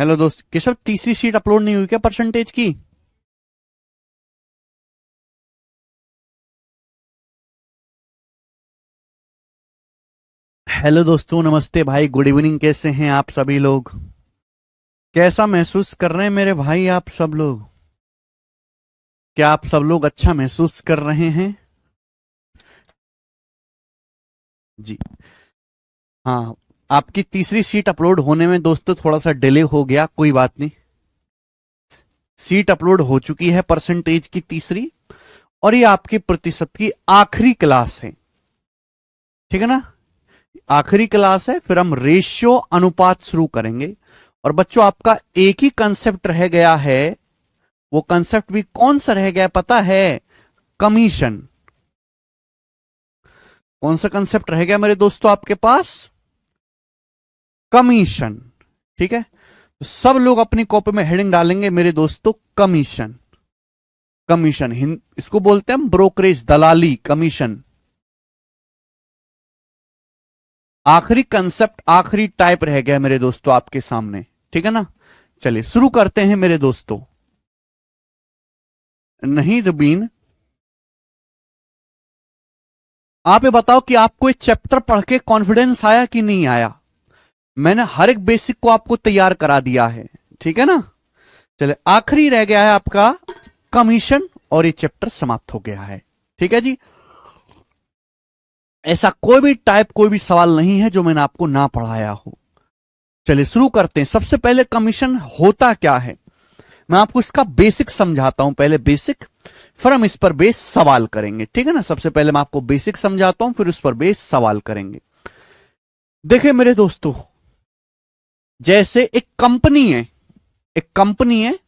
Hello दोस्त केशव, तीसरी sheet upload नहीं हुई क्या परसेंटेज की? हेलो दोस्तों, नमस्ते भाई, गुड इवनिंग। कैसे हैं आप सभी लोग? कैसा महसूस कर रहे हैं मेरे भाई आप सब लोग? क्या आप सब लोग अच्छा महसूस कर रहे हैं? जी हाँ। आपकी तीसरी शीट अपलोड होने में दोस्तों थोड़ा सा डिले हो गया, कोई बात नहीं। सीट अपलोड हो चुकी है परसेंटेज की तीसरी, और ये आपके प्रतिशत की आखिरी क्लास है। ठीक है ना? आखिरी क्लास है, फिर हम रेशियो अनुपात शुरू करेंगे। और बच्चों, आपका एक ही कंसेप्ट रह गया है। वो कंसेप्ट भी कौन सा रह गया पता है? कमीशन। कौन सा कंसेप्ट रह गया मेरे दोस्तों आपके पास? कमीशन। ठीक है, तो सब लोग अपनी कॉपी में हेडिंग डालेंगे मेरे दोस्तों, कमीशन। कमीशन इसको बोलते हैं हम ब्रोकरेज, दलाली, कमीशन। आखिरी कंसेप्ट, आखिरी टाइप रह गया मेरे दोस्तों आपके सामने। ठीक है ना? चलिए शुरू करते हैं मेरे दोस्तों। नहीं रुबीन, आप ये बताओ कि आपको ये चैप्टर पढ़ के कॉन्फिडेंस आया कि नहीं आया? मैंने हर एक बेसिक को आपको तैयार करा दिया है। ठीक है ना? चले, आखिरी रह गया है आपका कमीशन, और ये चैप्टर समाप्त हो गया है। ठीक है जी। ऐसा कोई भी टाइप, कोई भी सवाल नहीं है जो मैंने आपको ना पढ़ाया हो। चलिए शुरू करते हैं। सबसे पहले कमीशन होता क्या है, मैं आपको इसका बेसिक समझाता हूं। पहले बेसिक, फिर हम इस पर बेस सवाल करेंगे। ठीक है ना? सबसे पहले मैं आपको बेसिक समझाता हूं, फिर उस पर बेस सवाल करेंगे। देखिए मेरे दोस्तों, जैसे एक कंपनी है, एक कंपनी है,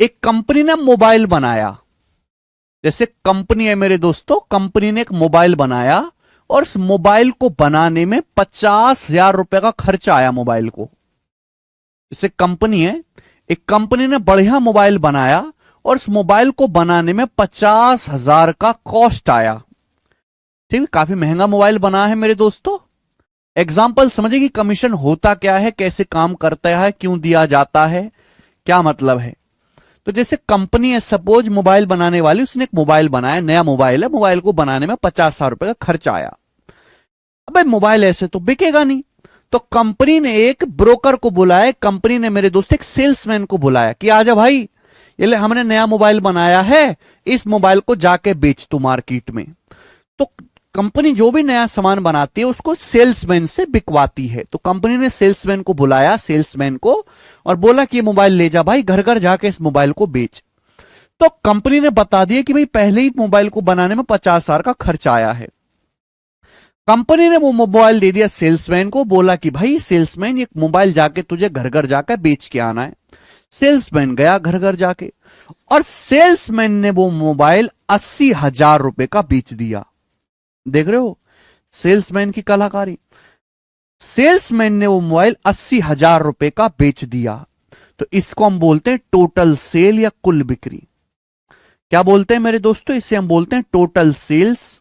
एक कंपनी ने मोबाइल बनाया। जैसे कंपनी है मेरे दोस्तों, कंपनी ने एक मोबाइल बनाया, और उस मोबाइल को बनाने में 50,000 रुपए का खर्चा आया मोबाइल को। जैसे कंपनी है, एक कंपनी ने बढ़िया मोबाइल बनाया, और उस मोबाइल को बनाने में 50,000 का कॉस्ट आया। ठीक है, काफी महंगा मोबाइल बना है मेरे दोस्तों। एग्जाम्पल समझिए कि कमीशन होता क्या है, कैसे काम करता है, क्यों दिया जाता है, क्या मतलब है। तो जैसे कंपनी है, सपोज मोबाइल बनाने वाली, उसने एक मोबाइल बनाया, नया मोबाइल है, मोबाइल को बनाने में 50,000 रुपए का खर्चा आया। अब मोबाइल ऐसे तो बिकेगा नहीं, तो कंपनी ने एक ब्रोकर को बुलाया, कंपनी ने मेरे दोस्त एक सेल्समैन को बुलाया कि आजा भाई, ये ले हमने नया मोबाइल बनाया है, इस मोबाइल को जाके बेच तू मार्केट में। तो कंपनी जो भी नया सामान बनाती है उसको सेल्समैन से बिकवाती है। तो कंपनी ने सेल्समैन को बुलाया, सेल्समैन को, और बोला कि ये मोबाइल ले जा भाई, घर घर जाके इस मोबाइल को बेच। तो कंपनी ने बता दिया कि भाई पहले ही मोबाइल को बनाने में 50,000 का खर्च आया है। कंपनी ने वो मोबाइल दे दिया सेल्समैन को, बोला कि भाई सेल्समैन, ये मोबाइल जाके तुझे घर घर जाकर बेच के आना है। सेल्समैन गया घर घर जाके, और सेल्समैन ने वो मोबाइल 80,000 रुपए का बेच दिया। देख रहे हो सेल्समैन की कलाकारी। सेल्समैन ने वो मोबाइल 80,000 रुपए का बेच दिया। तो इसको हम बोलते हैं टोटल सेल या कुल बिक्री। क्या बोलते हैं मेरे दोस्तों? इसे हम बोलते हैं टोटल सेल्स।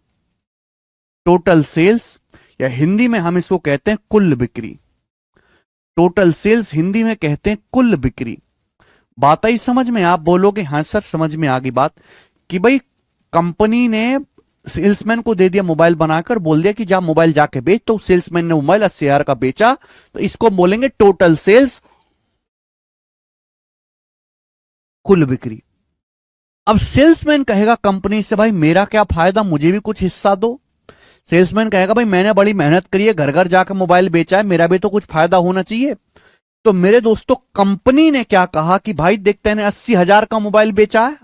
टोटल सेल्स, या हिंदी में हम इसको कहते हैं कुल बिक्री। टोटल सेल्स हिंदी में कहते हैं कुल बिक्री। बात आई समझ में? आप बोलोगे हाँ सर समझ में आ गई बात, कि भाई कंपनी ने सेल्समैन को दे दिया मोबाइल बनाकर, बोल दिया कि जा मोबाइल जाके बेच, तो सेल्समैन ने मोबाइल 80,000 का बेचा, तो इसको बोलेंगे टोटल सेल्स, कुल बिक्री। अब सेल्समैन कहेगा कंपनी से, भाई मेरा क्या फायदा, मुझे भी कुछ हिस्सा दो। सेल्समैन कहेगा भाई मैंने बड़ी मेहनत करी है, घर घर जाकर मोबाइल बेचा है, मेरा भी तो कुछ फायदा होना चाहिए। तो मेरे दोस्तों कंपनी ने क्या कहा कि भाई देखते हैं 80,000 का मोबाइल बेचा है,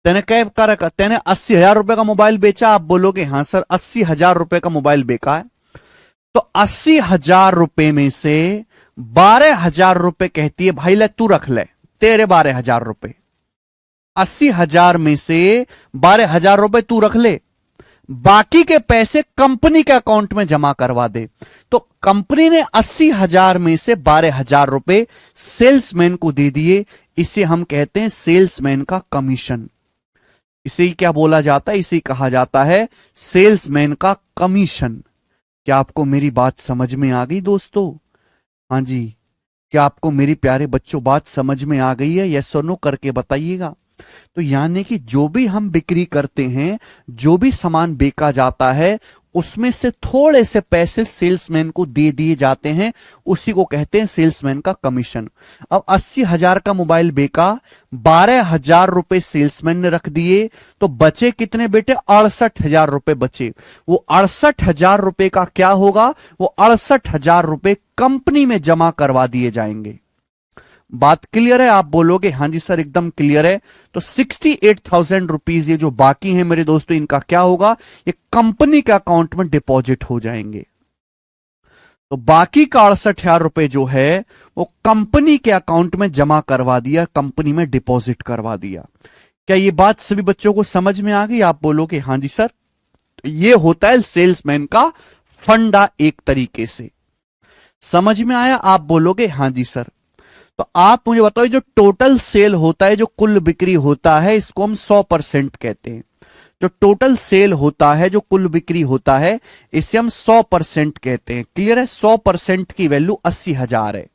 तेने क्या कर, तेने 80,000 रुपए का मोबाइल बेचा। आप बोलोगे हाँ सर 80,000 रुपए का मोबाइल बेचा है। तो 80,000 रुपए में से 12,000 रुपए कहती है भाई ले तू रख ले, तेरे 12,000 रुपए। 80,000 में से 12,000 रुपए तू रख ले, बाकी के पैसे कंपनी के अकाउंट में जमा करवा दे। तो कंपनी ने 80,000 में से 12,000 रुपए सेल्समैन को दे दिए। इसे हम कहते हैं सेल्समैन का कमीशन। इसे ही क्या बोला जाता है? इसे कहा जाता है सेल्समैन का कमीशन। क्या आपको मेरी बात समझ में आ गई दोस्तों? हाँ जी। क्या आपको मेरी प्यारे बच्चों बात समझ में आ गई है? यस और नो करके बताइएगा। तो यानी कि जो भी हम बिक्री करते हैं, जो भी सामान बेचा जाता है, उसमें से थोड़े से पैसे सेल्समैन को दे दिए जाते हैं, उसी को कहते हैं सेल्समैन का कमीशन। अब 80,000 का मोबाइल बेचा, 12,000 रुपए सेल्समैन ने रख दिए, तो बचे कितने बेटे? 68,000 रुपए बचे। वो 68,000 रुपए का क्या होगा? वो 68,000 रुपए कंपनी में जमा करवा दिए जाएंगे। बात क्लियर है? आप बोलोगे हां जी सर एकदम क्लियर है। तो 68,000 रुपीज ये जो बाकी है मेरे दोस्तों, इनका क्या होगा? ये कंपनी के अकाउंट में डिपॉजिट हो जाएंगे। तो बाकी का 68,000 रुपए जो है वो कंपनी के अकाउंट में जमा करवा दिया, कंपनी में डिपॉजिट करवा दिया। क्या ये बात सभी बच्चों को समझ में आ गई? आप बोलोगे हां जी सर। ये होता है सेल्समैन का फंडा, एक तरीके से समझ में आया? आप बोलोगे हां जी सर। तो आप मुझे बताओ, जो टोटल सेल होता है, जो कुल बिक्री होता है, इसको हम 100% कहते हैं। जो टोटल सेल होता है, जो कुल बिक्री होता है, इसे हम 100% कहते हैं। क्लियर है? 100% की वैल्यू 80,000 है।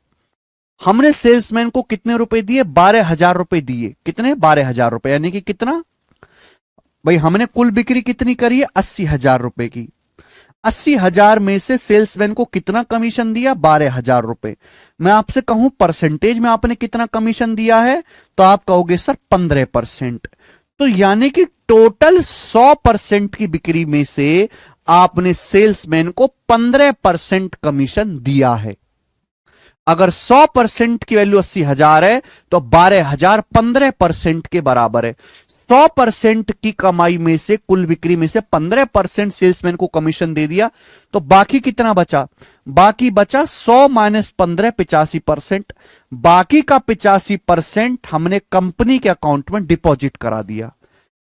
हमने सेल्समैन को कितने रुपए दिए? 12,000 रुपए दिए। कितने? 12,000 रुपए। यानी कि कितना भाई? हमने कुल बिक्री कितनी करी है? 80,000 रुपए की। 80,000 में से सेल्समैन को कितना कमीशन दिया? 12,000 रुपए। मैं आपसे कहूं परसेंटेज में आपने कितना कमीशन दिया है, तो आप कहोगे सर 15%। तो यानी कि टोटल 100% की बिक्री में से आपने सेल्समैन को 15% कमीशन दिया है। अगर 100% की वैल्यू 80,000 है, तो 12,000 15% के बराबर है। 100% की कमाई में से, कुल बिक्री में से 15% सेल्समैन को कमीशन दे दिया, तो बाकी कितना बचा? बाकी बचा 100 माइनस 15, 85%। बाकी का 85% हमने कंपनी के अकाउंट में डिपॉजिट करा दिया।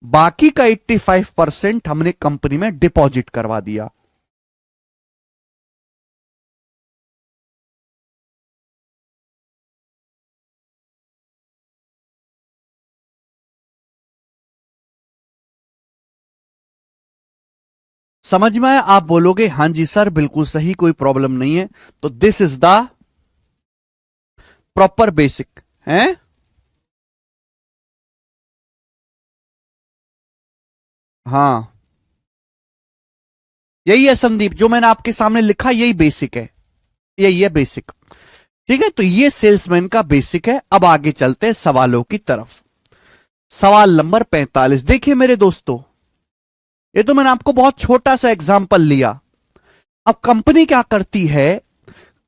बाकी का 85% हमने कंपनी में डिपॉजिट करवा दिया। समझ में आया? आप बोलोगे हां जी सर बिल्कुल सही, कोई प्रॉब्लम नहीं है। तो this is the proper basic है। हाँ, यही है संदीप, जो मैंने आपके सामने लिखा यही बेसिक है, यही है बेसिक। ठीक है, तो ये सेल्समैन का बेसिक है। अब आगे चलते हैं सवालों की तरफ। सवाल नंबर 45 देखिए मेरे दोस्तों, ये तो मैंने आपको बहुत छोटा सा एग्जाम्पल लिया। अब कंपनी क्या करती है?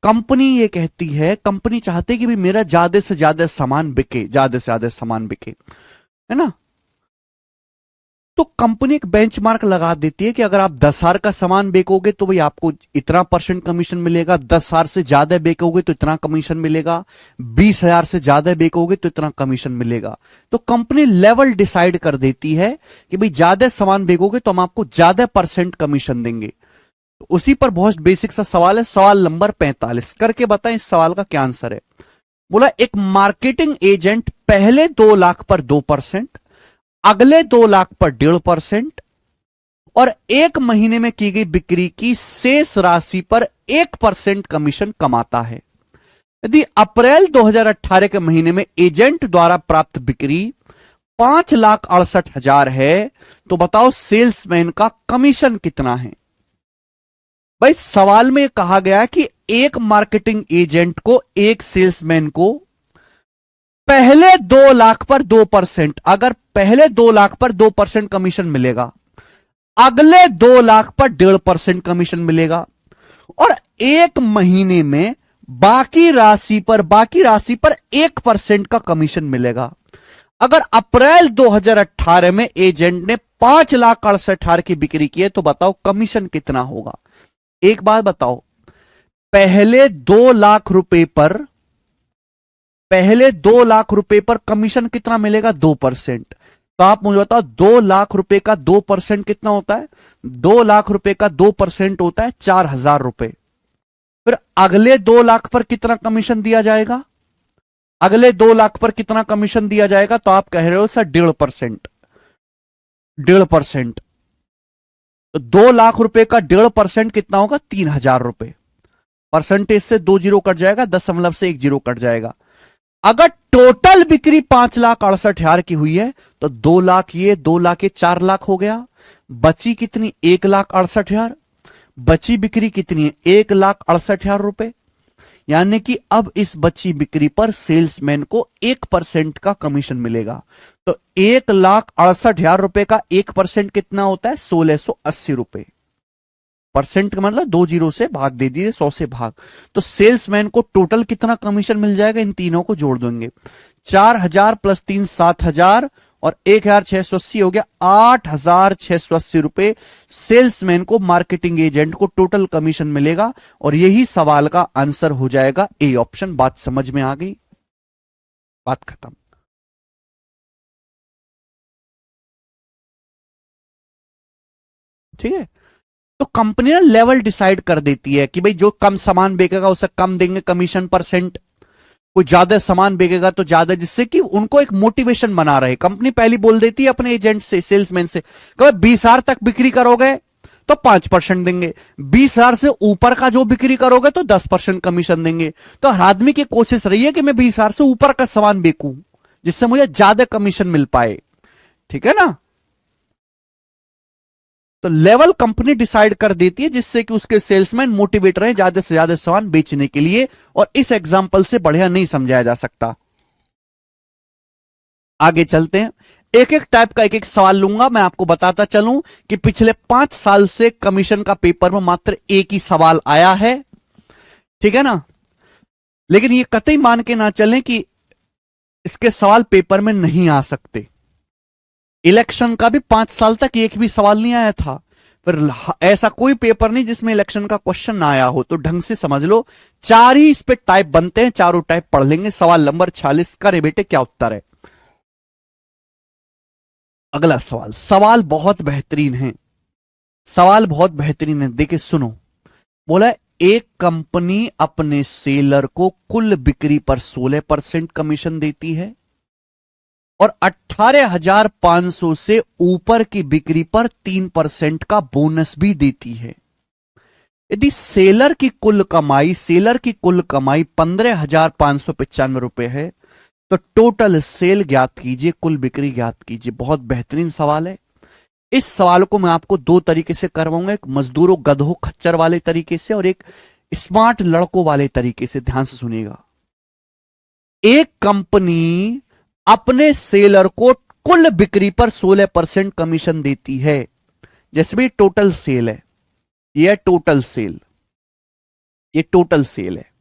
कंपनी ये कहती है, कंपनी चाहती है कि भी मेरा ज्यादा से ज्यादा सामान बिके, ज्यादा से ज्यादा सामान बिके, है ना? तो कंपनी एक बेंचमार्क लगा देती है कि अगर आप 10,000 का सामान बेचोगे तो भाई आपको इतना % कमीशन मिलेगा, 10,000 से ज्यादा बेचोगे तो इतना कमीशन मिलेगा, 20,000 से ज्यादा बेचोगे तो इतना कमीशन मिलेगा। तो कंपनी लेवल डिसाइड कर देती है कि भाई ज्यादा सामान बेचोगे तो हम आपको ज्यादा % कमीशन देंगे। तो उसी पर बहुत बेसिक सा सवाल है, सवाल नंबर 45 करके बताएं इस सवाल का क्या आंसर है। बोला एक मार्केटिंग एजेंट पहले 2 लाख पर 2%, अगले 2 लाख पर 1.5% और 1 महीने में की गई बिक्री की शेष राशि पर 1% कमीशन कमाता है। यदि अप्रैल 2018 के महीने में एजेंट द्वारा प्राप्त बिक्री 5,68,000 है, तो बताओ सेल्समैन का कमीशन कितना है? भाई सवाल में कहा गया कि एक मार्केटिंग एजेंट को, एक सेल्समैन को पहले 2 लाख पर 2%, अगर पहले 2 लाख पर 2% कमीशन मिलेगा, अगले 2 लाख पर 1.5% कमीशन मिलेगा, और 1 महीने में बाकी राशि पर 1% का कमीशन मिलेगा। अगर अप्रैल 2018 में एजेंट ने 5,68,000 की बिक्री की है, तो बताओ कमीशन कितना होगा? एक बात बताओ, पहले 2 लाख रुपए पर, पहले 2 लाख रुपए पर कमीशन कितना मिलेगा? 2%। तो आप मुझे बताओ 2 लाख रुपए का 2% कितना होता है? 2 लाख रुपए का 2% होता है 4,000 रुपए। फिर अगले 2 लाख पर कितना कमीशन दिया जाएगा? अगले 2 लाख पर कितना कमीशन दिया जाएगा? तो आप कह रहे हो सर 1.5%। 1.5%, तो 2 लाख रुपए का 1.5% कितना होगा? 3,000 रुपए। परसेंटेज से 2 जीरो कट जाएगा, दशमलव से 1 जीरो कट जाएगा। अगर टोटल बिक्री 5,68,000 की हुई है तो 2 लाख ये, 2 लाख ये, 4 लाख हो गया। बची कितनी? 1,68,000। बची बिक्री कितनी है? 1,68,000 रुपए। यानी कि अब इस बची बिक्री पर सेल्समैन को 1% का कमीशन मिलेगा। तो 1,68,000 रुपए का 1% कितना होता है? 1,680 रुपए। परसेंट का मतलब 2 जीरो से भाग दे दीजिए, 100 से भाग। तो सेल्समैन को टोटल कितना कमीशन मिल जाएगा? इन तीनों को जोड़ देंगे, 4,000 प्लस 3 7,000 और 1,680 हो गया 8,680 रुपए सेल्समैन को, मार्केटिंग एजेंट को टोटल कमीशन मिलेगा। और यही सवाल का आंसर हो जाएगा ए ऑप्शन। बात समझ में आ गई? बात खत्म। ठीक है, तो कंपनी ना लेवल डिसाइड कर देती है कि भाई जो कम सामान बेचेगा उसे कम देंगे कमीशन परसेंट, कोई ज्यादा सामान बेचेगा तो ज्यादा, जिससे कि उनको एक मोटिवेशन बना रहे। कंपनी पहली बोल देती है अपने एजेंट से, सेल्समैन से, कि 20,000 तक बिक्री करोगे तो 5% देंगे, 20,000 से ऊपर का जो बिक्री करोगे तो 10% कमीशन देंगे। तो हर आदमी की कोशिश रही है कि मैं 20,000 से ऊपर का सामान बेचूं जिससे मुझे ज्यादा कमीशन मिल पाए। ठीक है ना? तो लेवल कंपनी डिसाइड कर देती है जिससे कि उसके सेल्समैन मोटिवेट रहे ज्यादा से ज्यादा सामान बेचने के लिए। और इस एग्जांपल से बढ़िया नहीं समझाया जा सकता। आगे चलते हैं, एक एक टाइप का एक एक सवाल लूंगा। मैं आपको बताता चलूं कि पिछले 5 साल से कमीशन का पेपर में मात्र एक ही सवाल आया है। ठीक है ना? लेकिन ये कतई मान के ना चलें कि इसके सवाल पेपर में नहीं आ सकते। इलेक्शन का भी 5 साल तक एक भी सवाल नहीं आया था, पर ऐसा कोई पेपर नहीं जिसमें इलेक्शन का क्वेश्चन ना आया हो। तो ढंग से समझ लो, 4 ही इस पे टाइप बनते हैं, चारों टाइप पढ़ लेंगे। सवाल नंबर 46 करे बेटे, क्या उत्तर है? अगला सवाल, सवाल बहुत बेहतरीन है, सवाल बहुत बेहतरीन है, देखिए सुनो। बोला एक कंपनी अपने सेलर को कुल बिक्री पर 16% कमीशन देती है और 18,500 से ऊपर की बिक्री पर 3% का बोनस भी देती है। यदि सेलर की कुल कमाई 15,595 रुपए है तो टोटल सेल ज्ञात कीजिए, कुल बिक्री ज्ञात कीजिए। बहुत बेहतरीन सवाल है। इस सवाल को मैं आपको 2 तरीके से करवाऊंगा, एक मजदूरों गधों खच्चर वाले तरीके से और एक स्मार्ट लड़कों वाले तरीके से। ध्यान से सुनिएगा। एक कंपनी अपने सेलर को कुल बिक्री पर 16% कमीशन देती है। जैसे भी टोटल सेल है, ये टोटल सेल, ये टोटल सेल है,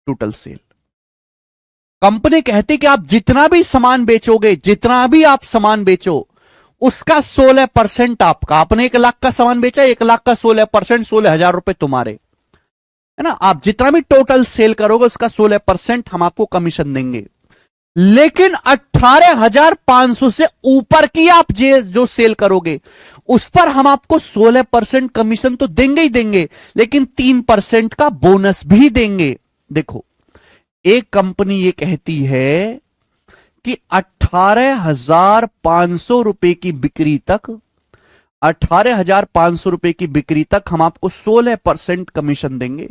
टोटल सेल। कंपनी कहती कि आप जितना भी सामान बेचोगे, जितना भी आप सामान बेचो उसका 16% आपका। आपने 1 लाख का सामान बेचा, 1 लाख का 16%, 16,000 रुपए तुम्हारे, है ना? आप जितना भी टोटल सेल करोगे उसका 16% हम आपको कमीशन देंगे। लेकिन 18,500 से ऊपर की आप जो सेल करोगे उस पर हम आपको 16% कमीशन तो देंगे ही देंगे, लेकिन 3% का बोनस भी देंगे। देखो, एक कंपनी ये कहती है कि 18,500 रुपए की बिक्री तक, 18,500 रुपए की बिक्री तक हम आपको 16% कमीशन देंगे,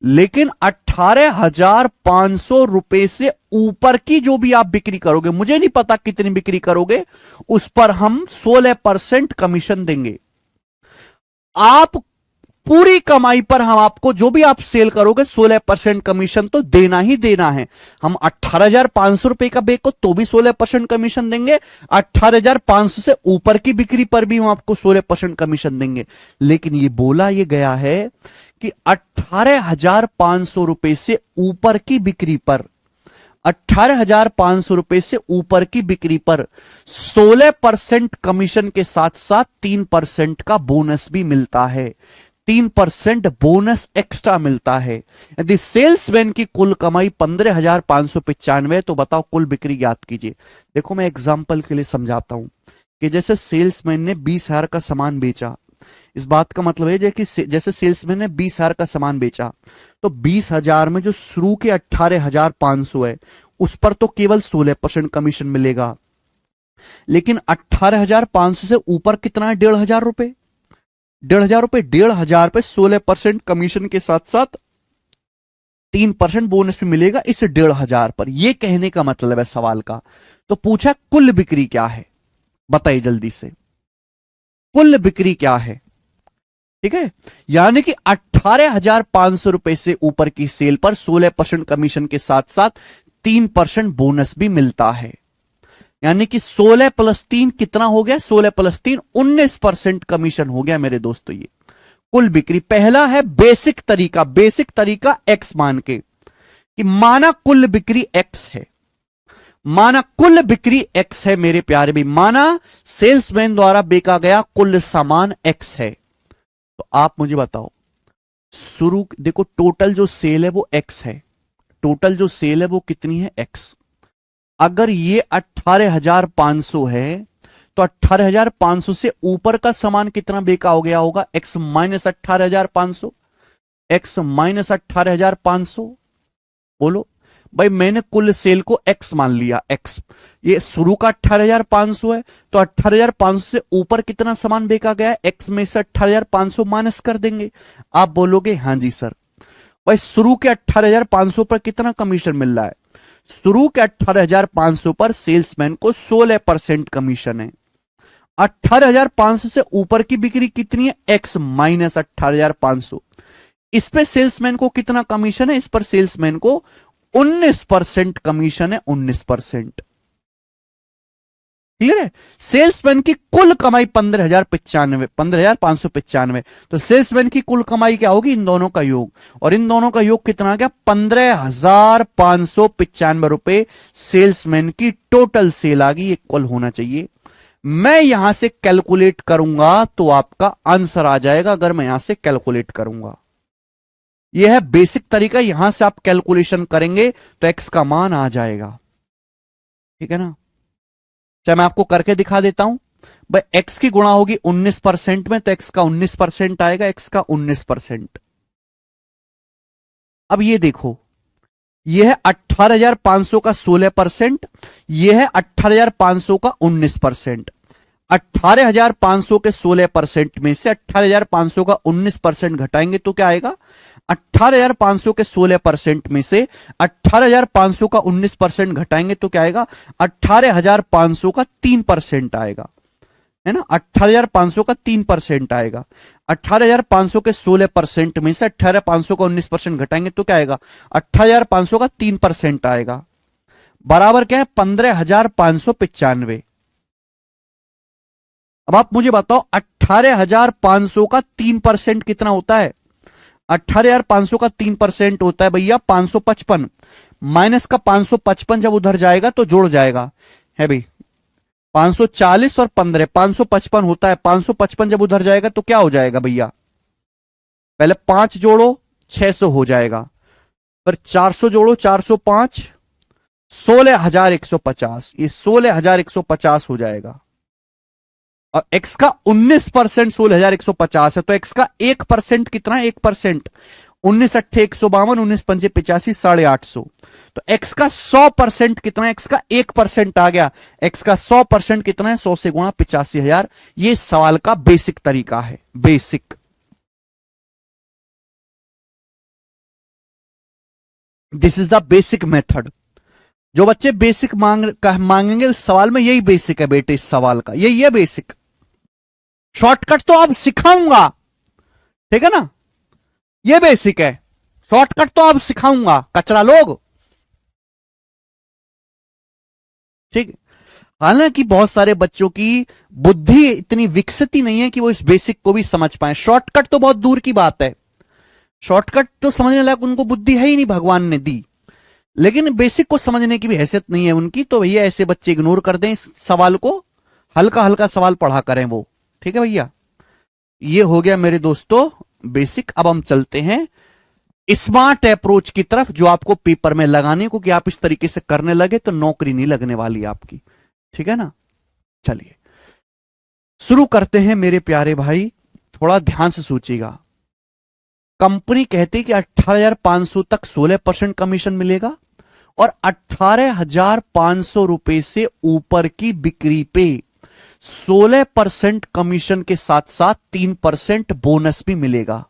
लेकिन 18,500 रुपए से ऊपर की जो भी आप बिक्री करोगे, मुझे नहीं पता कितनी बिक्री करोगे, उस पर हम 16% कमीशन देंगे। आप पूरी कमाई पर हम आपको जो भी आप सेल करोगे 16% कमीशन तो देना ही देना है। हम 18,500 रुपए का बेचो तो भी 16% कमीशन देंगे, 18,500 से ऊपर की बिक्री पर भी हम आपको 16% कमीशन देंगे। लेकिन ये बोला ये गया है कि 18,500 रुपए से ऊपर की बिक्री पर, 18,500 रुपए से ऊपर की बिक्री पर 16% कमीशन के साथ साथ 3% का बोनस भी मिलता है। 3% बोनस एक्स्ट्रा मिलता है। यदि सेल्समैन की कुल कमाई 15,595 तो बताओ कुल बिक्री ज्ञात कीजिए। देखो, मैं एग्जांपल के लिए समझाता हूं कि जैसे सेल्समैन ने 20,000 का सामान बेचा, इस बात का मतलब है कि जैसे सेल्समैन ने 20,000 का सामान बेचा तो 20,000 में जो शुरू के 18,500 है उस पर तो केवल 16% कमीशन मिलेगा, लेकिन 18,500 से ऊपर कितना है? 1,500 रुपए। 1,500 रुपए, 1,500 पे 16% कमीशन के साथ साथ 3% बोनस भी मिलेगा इस 1,500 पर। यह कहने का मतलब है सवाल का। तो पूछा कुल बिक्री क्या है, बताइए जल्दी से, कुल बिक्री क्या है। ठीक है, यानी कि 18,500 रुपए से ऊपर की सेल पर 16% कमीशन के साथ साथ 3% बोनस भी मिलता है। यानी कि 16 + 3 कितना हो गया, 16 + 3 19% कमीशन हो गया मेरे दोस्तों। ये कुल बिक्री पहला है बेसिक तरीका। बेसिक तरीका एक्स मान के, कि माना कुल बिक्री एक्स है, माना कुल बिक्री एक्स है मेरे प्यारे भी, माना सेल्समैन द्वारा बेचा गया कुल सामान एक्स है। तो आप मुझे बताओ, शुरू देखो टोटल जो सेल है वो एक्स है, टोटल जो सेल है वो कितनी है, एक्स। अगर ये 18,500 है तो 18,500 से ऊपर का सामान कितना बेचा हो गया होगा, एक्स माइनस 18,500, एक्स माइनस 18,500। बोलो भाई, मैंने कुल सेल को एक्स मान लिया, एक्स, ये शुरू का 18,500 है, तो 18,500 से ऊपर कितना सामान बेचा गया है, एक्स में से 18,500 माइनस कर देंगे। आप बोलोगे हाँ जी सर। भाई शुरू के 18,500 पर कितना कमीशन मिल रहा है, शुरू के 18,500 पर सेल्समैन को 16% कमीशन है। 18,500 से ऊपर की बिक्री कितनी है, एक्स माइनस 18,500। इस पे सेल्समैन को कितना कमीशन है, इस पर सेल्समैन को 19% कमीशन है, 19%। क्लियर है। सेल्समैन की कुल कमाई 15,595, तो सेल्समैन की कुल कमाई क्या होगी, इन दोनों का योग, और इन दोनों का योग कितना आ गया, 15,595 रुपए सेल्समैन की टोटल सेल आ गई, इक्वल होना चाहिए। मैं यहां से कैलकुलेट करूंगा तो आपका आंसर आ जाएगा, अगर मैं यहां से कैलकुलेट करूंगा। यह है बेसिक तरीका, यहां से आप कैलकुलेशन करेंगे तो एक्स का मान आ जाएगा। ठीक है ना, चाहे मैं आपको करके दिखा देता हूं। भाई एक्स की गुणा होगी 19% में, तो एक्स का 19% आएगा, एक्स का 19%। अब ये देखो, यह है 18,500 का 16%, यह है 18,500 का 19%। 18,500 के 16% में से 18,500 का 19% घटाएंगे तो क्या आएगा, 18,500 के 16% में से 18,500 का 19% घटाएंगे तो क्या आएगा, 18,500 का 3% आएगा, है ना, 18,500 का 3% आएगा। 18,500 के 16% में से 18,500 का 19% घटाएंगे तो क्या आएगा, 18,500 का 3% आएगा, बराबर क्या है, 15,595। अब आप मुझे बताओ 18,500 का 3% कितना होता है, 18,500 का 3% होता है भैया 555, माइनस का 555 जब उधर जाएगा तो जुड़ जाएगा, है भाई 540 और 15 555 होता है, 555 जब उधर जाएगा तो क्या हो जाएगा भैया, पहले 5 जोड़ो 600 हो जाएगा, फिर 400 जोड़ो 405, 16,150, ये 16,150 हो जाएगा। और x का 19% 16,150 है, तो x का 1% कितना है, 1%, 19 अट्ठे 152, 19 पंजे 85, 850। तो x का 100% कितना है, x का 1% आ गया, x का 100% कितना है, 100 से गुणा 85,000। ये सवाल का बेसिक तरीका है, basic. This is the basic method. जो बच्चे बेसिक मांगेंगे उस सवाल में, यही बेसिक है बेटे, इस सवाल का यही है बेसिक। शॉर्टकट तो आप सिखाऊंगा, ठीक है ना, ये बेसिक है, शॉर्टकट तो आप सिखाऊंगा कचरा लोग, ठीक। हालांकि बहुत सारे बच्चों की बुद्धि इतनी विकसित ही नहीं है कि वो इस बेसिक को भी समझ पाए। शॉर्टकट तो बहुत दूर की बात है, शॉर्टकट तो समझने लायक उनको बुद्धि है ही नहीं, भगवान ने दी, लेकिन बेसिक को समझने की भी हैसियत नहीं है उनकी। तो भैया ऐसे बच्चे इग्नोर कर दें इस सवाल को, हल्का हल्का सवाल पढ़ा करें वो, ठीक है भैया। ये हो गया मेरे दोस्तों बेसिक। अब हम चलते हैं स्मार्ट अप्रोच की तरफ, जो आपको पेपर में लगाने को, कि आप इस तरीके से करने लगे तो नौकरी नहीं लगने वाली आपकी, ठीक है ना। चलिए शुरू करते हैं मेरे प्यारे भाई, थोड़ा ध्यान से सोचिएगा। कंपनी कहती कि 18,500 तक 16% कमीशन मिलेगा, और 18,500 रुपए से ऊपर की बिक्री पे 16% कमीशन के साथ साथ 3% बोनस भी मिलेगा।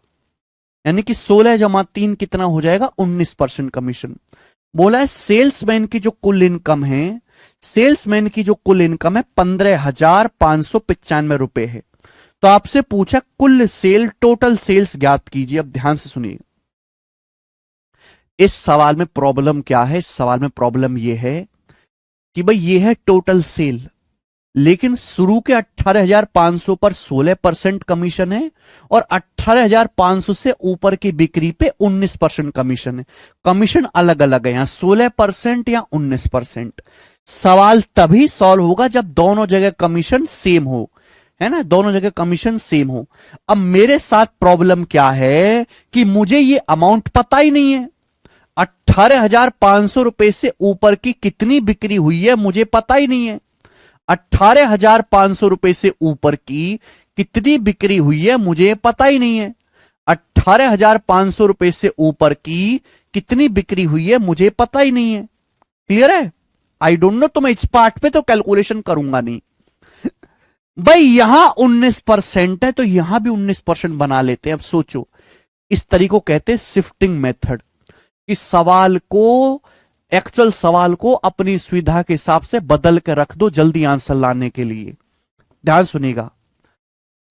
यानी कि 16 जमा 3 कितना हो जाएगा, 19% कमीशन। बोला है सेल्समैन की जो कुल इनकम है, सेल्समैन की जो कुल इनकम है 15,595 है। तो आपसे पूछा कुल सेल, टोटल सेल्स ज्ञात कीजिए। अब ध्यान से सुनिए, इस सवाल में प्रॉब्लम क्या है, इस सवाल में प्रॉब्लम यह है कि भाई ये है टोटल सेल, लेकिन शुरू के 18,500 पर 16% कमीशन है और 18,500 से ऊपर की बिक्री पे 19% कमीशन है। कमीशन अलग अलग है, यहां 16% या 19%। सवाल तभी सॉल्व होगा जब दोनों जगह कमीशन सेम हो, है ना, दोनों जगह कमीशन सेम हो। अब मेरे साथ प्रॉब्लम क्या है कि मुझे ये अमाउंट पता ही नहीं है। 18,500 रुपए से ऊपर की कितनी बिक्री हुई है मुझे पता ही नहीं है। 18,500 रुपए से ऊपर की कितनी बिक्री हुई है मुझे पता ही नहीं है। 18,500 रुपए से ऊपर की कितनी बिक्री हुई है मुझे पता ही नहीं है। क्लियर है? आई डोंट नो, तो मैं इस पार्ट पे तो कैलकुलेशन करूंगा नहीं। भाई यहां 19% है तो यहां भी 19% बना लेते हैं। अब सोचो, इस तरीके को कहते हैं शिफ्टिंग मेथड। इस सवाल को, एक्चुअल सवाल को अपनी सुविधा के हिसाब से बदल के रख दो जल्दी आंसर लाने के लिए। ध्यान सुनिएगा,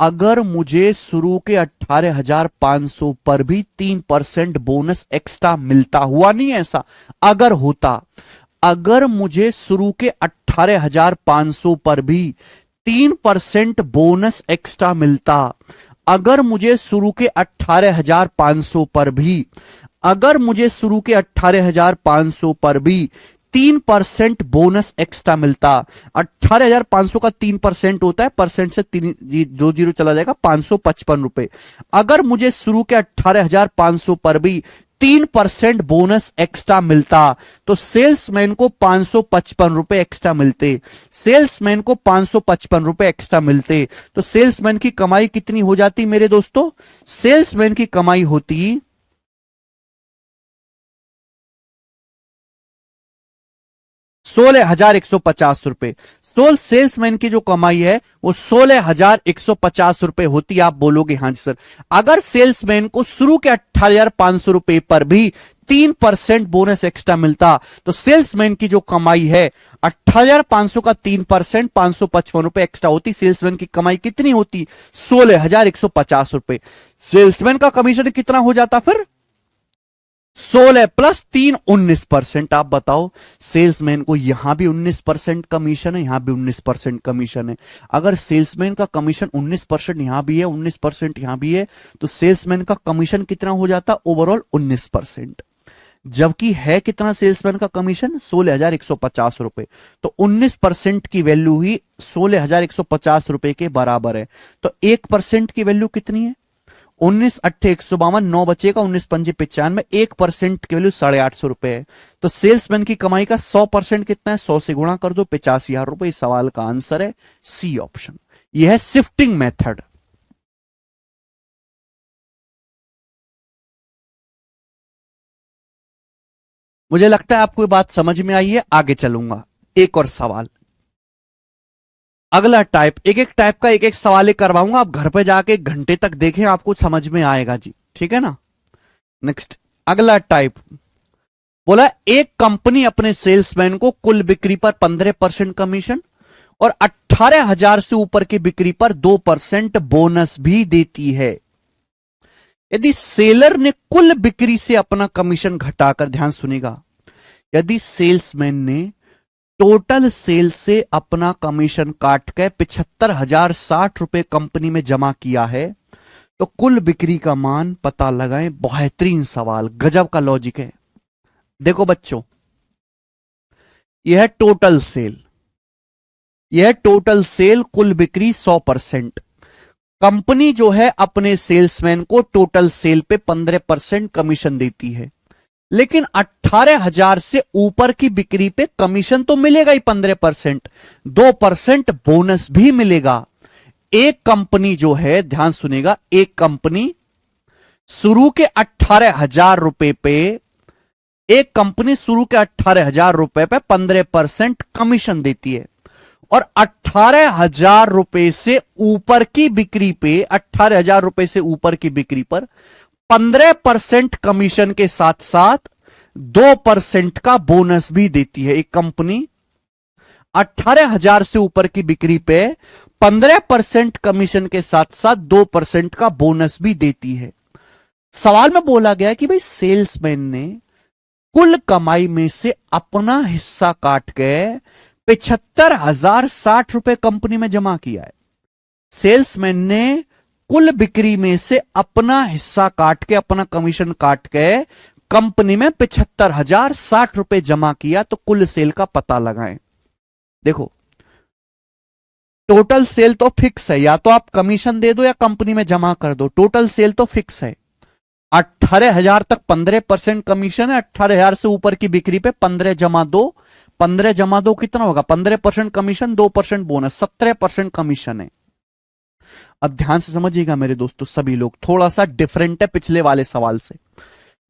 अगर मुझे शुरू के 18,500 पर भी 3% बोनस एक्स्ट्रा मिलता, हुआ नहीं ऐसा, अगर होता, अगर मुझे शुरू के 18,500 पर भी 3% बोनस एक्स्ट्रा मिलता, अगर मुझे शुरू के 18,500 पर भी, अगर मुझे शुरू के 18,500 पर भी 3% बोनस एक्स्ट्रा मिलता, 18,500 का 3% होता है, परसेंट से 2 जीरो चला जाएगा, 555 रुपए। अगर मुझे शुरू के 18,500 पर भी 3% बोनस एक्स्ट्रा मिलता तो सेल्समैन को 555 रुपए एक्स्ट्रा मिलते, सेल्समैन को 555 रुपए एक्स्ट्रा मिलते। तो सेल्समैन की कमाई कितनी हो जाती मेरे दोस्तों? सेल्समैन की कमाई होती 16,150 रुपए। सेल्समैन की जो कमाई है वो 16,150 रुपए होती। आप बोलोगे हाँ जी सर, अगर सेल्समैन को शुरू के 18,500 रुपए पर भी 3% बोनस एक्स्ट्रा मिलता तो सेल्समैन की जो कमाई है 18,500 का 3% 555 रुपए एक्स्ट्रा होती। सेल्समैन की कमाई कितनी होती? 16,150 रुपए। सेल्समैन का कमीशन कितना हो जाता फिर? 16 प्लस 3 19%। आप बताओ, सेल्समैन को यहां भी 19% कमीशन है, यहां भी 19% कमीशन है। अगर सेल्समैन का कमीशन 19% यहां भी है, 19% यहां भी है, तो सेल्समैन का कमीशन कितना हो जाता? ओवरऑल 19%। जबकि है कितना सेल्समैन का कमीशन? 16,150 रुपए। तो 19% की वैल्यू ही 16,150 रुपए के बराबर है। तो 1% की वैल्यू कितनी है? 19 अट्ठे 152, 9 बचेगा, 19 पंजे 95, 1% की वैल्यू 850 रुपए है। तो सेल्समैन की कमाई का 100% कितना है? 100 से गुणा कर दो, 85,000 रुपए। इस सवाल का आंसर है सी ऑप्शन। यह है शिफ्टिंग मेथड। मुझे लगता है आपको ये बात समझ में आई है। आगे चलूंगा, एक और सवाल, अगला टाइप। एक एक टाइप का एक एक सवाल करवाऊंगा, आप घर पे जाके 1 घंटे तक देखें, आपको समझ में आएगा जी, ठीक है ना। नेक्स्ट, अगला टाइप बोला एक कंपनी अपने सेल्समैन को कुल बिक्री पर 15% कमीशन और 18,000 से ऊपर की बिक्री पर 2% बोनस भी देती है। यदि सेलर ने कुल बिक्री से अपना कमीशन घटाकर, ध्यान सुनिएगा, यदि सेल्समैन ने टोटल सेल से अपना कमीशन काट के 75,060 रुपए कंपनी में जमा किया है तो कुल बिक्री का मान पता लगाएं। बेहतरीन सवाल, गजब का लॉजिक है। देखो बच्चों, यह है टोटल सेल, यह टोटल सेल, कुल बिक्री 100%। कंपनी जो है अपने सेल्समैन को टोटल सेल पे 15% कमीशन देती है, लेकिन 18,000 से ऊपर की बिक्री पे कमीशन तो मिलेगा ही 15%, 2% बोनस भी मिलेगा। एक कंपनी जो है, ध्यान सुनेगा, एक कंपनी शुरू के 18,000 रुपए पे, एक कंपनी शुरू के 18,000 रुपए पे 15% कमीशन देती है और 18,000 रुपए से ऊपर की बिक्री पे, 18,000 रुपए से ऊपर की बिक्री पर 15% कमीशन के साथ साथ 2% का बोनस भी देती है। एक कंपनी 18,000 से ऊपर की बिक्री पे 15% कमीशन के साथ साथ 2% का बोनस भी देती है। सवाल में बोला गया कि भाई सेल्समैन ने कुल कमाई में से अपना हिस्सा काट के 75,060 रुपए कंपनी में जमा किया है। सेल्समैन ने कुल बिक्री में से अपना हिस्सा काट के, अपना कमीशन काट के कंपनी में 75,060 रुपए जमा किया, तो कुल सेल का पता लगाएं। देखो, टोटल सेल तो फिक्स है, या तो आप कमीशन दे दो या कंपनी में जमा कर दो। टोटल सेल तो फिक्स है। 18,000 तक 15% कमीशन है। 18,000 से ऊपर की बिक्री पे 15 जमा दो। 15 जमा दो कितना होगा? 15% कमीशन, 2% बोनस, 17% कमीशन है। अब ध्यान से समझिएगा मेरे दोस्तों, सभी लोग, थोड़ा सा डिफरेंट है पिछले वाले सवाल से।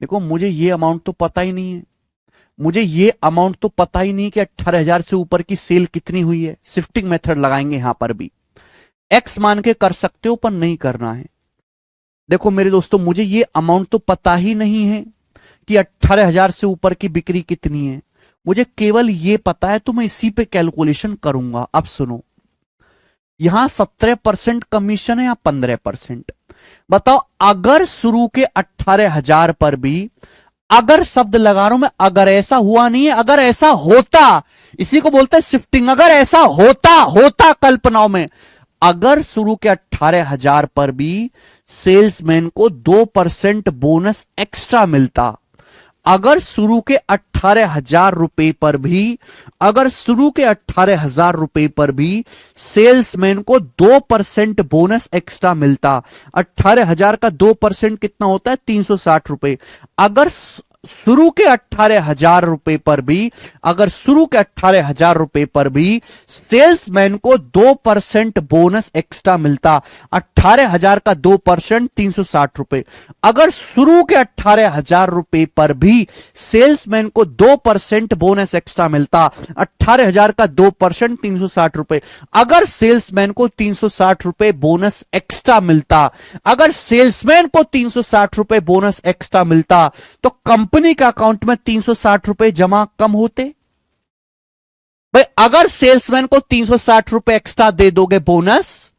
देखो, मुझे ये अमाउंट तो पता ही नहीं है, मुझे ये अमाउंट तो पता ही नहीं कि 18,000 से ऊपर की सेल कितनी हुई है। शिफ्टिंग मेथड लगाएंगे यहां पर भी। एक्स मान के कर सकते हो पर नहीं करना है। देखो मेरे दोस्तों, मुझे ये अमाउंट तो पता ही नहीं है कि 18,000 से ऊपर की बिक्री कितनी है। मुझे केवल ये पता है, तो मैं इसी पे कैलकुलेशन करूंगा। अब सुनो, यहां 17% कमीशन है या 15%? बताओ, अगर शुरू के 18,000 पर भी, अगर शब्द लगा रहा हूं मैं, अगर ऐसा हुआ नहीं है, अगर ऐसा होता, इसी को बोलते हैं शिफ्टिंग। अगर ऐसा होता कल्पनाओं में, अगर शुरू के 18,000 पर भी सेल्समैन को 2% बोनस एक्स्ट्रा मिलता, अगर शुरू के 18,000 रुपए पर भी, अगर शुरू के 18,000 रुपए पर भी सेल्समैन को 2% बोनस एक्स्ट्रा मिलता, 18,000 का 2% कितना होता है? 360 रुपए। अगर शुरू के 18,000 रुपए पर भी, अगर शुरू के 18,000 रुपए पर भी सेल्समैन को 2% बोनस एक्स्ट्रा मिलता, 18,000 का 2% 360 रुपए। अगर शुरू के 18,000 रुपए पर भी सेल्समैन को 2% बोनस एक्स्ट्रा मिलता, 18,000 का 2% 360 रुपए। अगर सेल्समैन को 360 रुपए बोनस एक्स्ट्रा मिलता, अगर सेल्समैन को 360 रुपए बोनस एक्स्ट्रा मिलता, तो कंपनी के अकाउंट में 360 रुपए जमा कम होते। भाई, अगर सेल्समैन को 360 रुपए एक्स्ट्रा दे दोगे बोनस,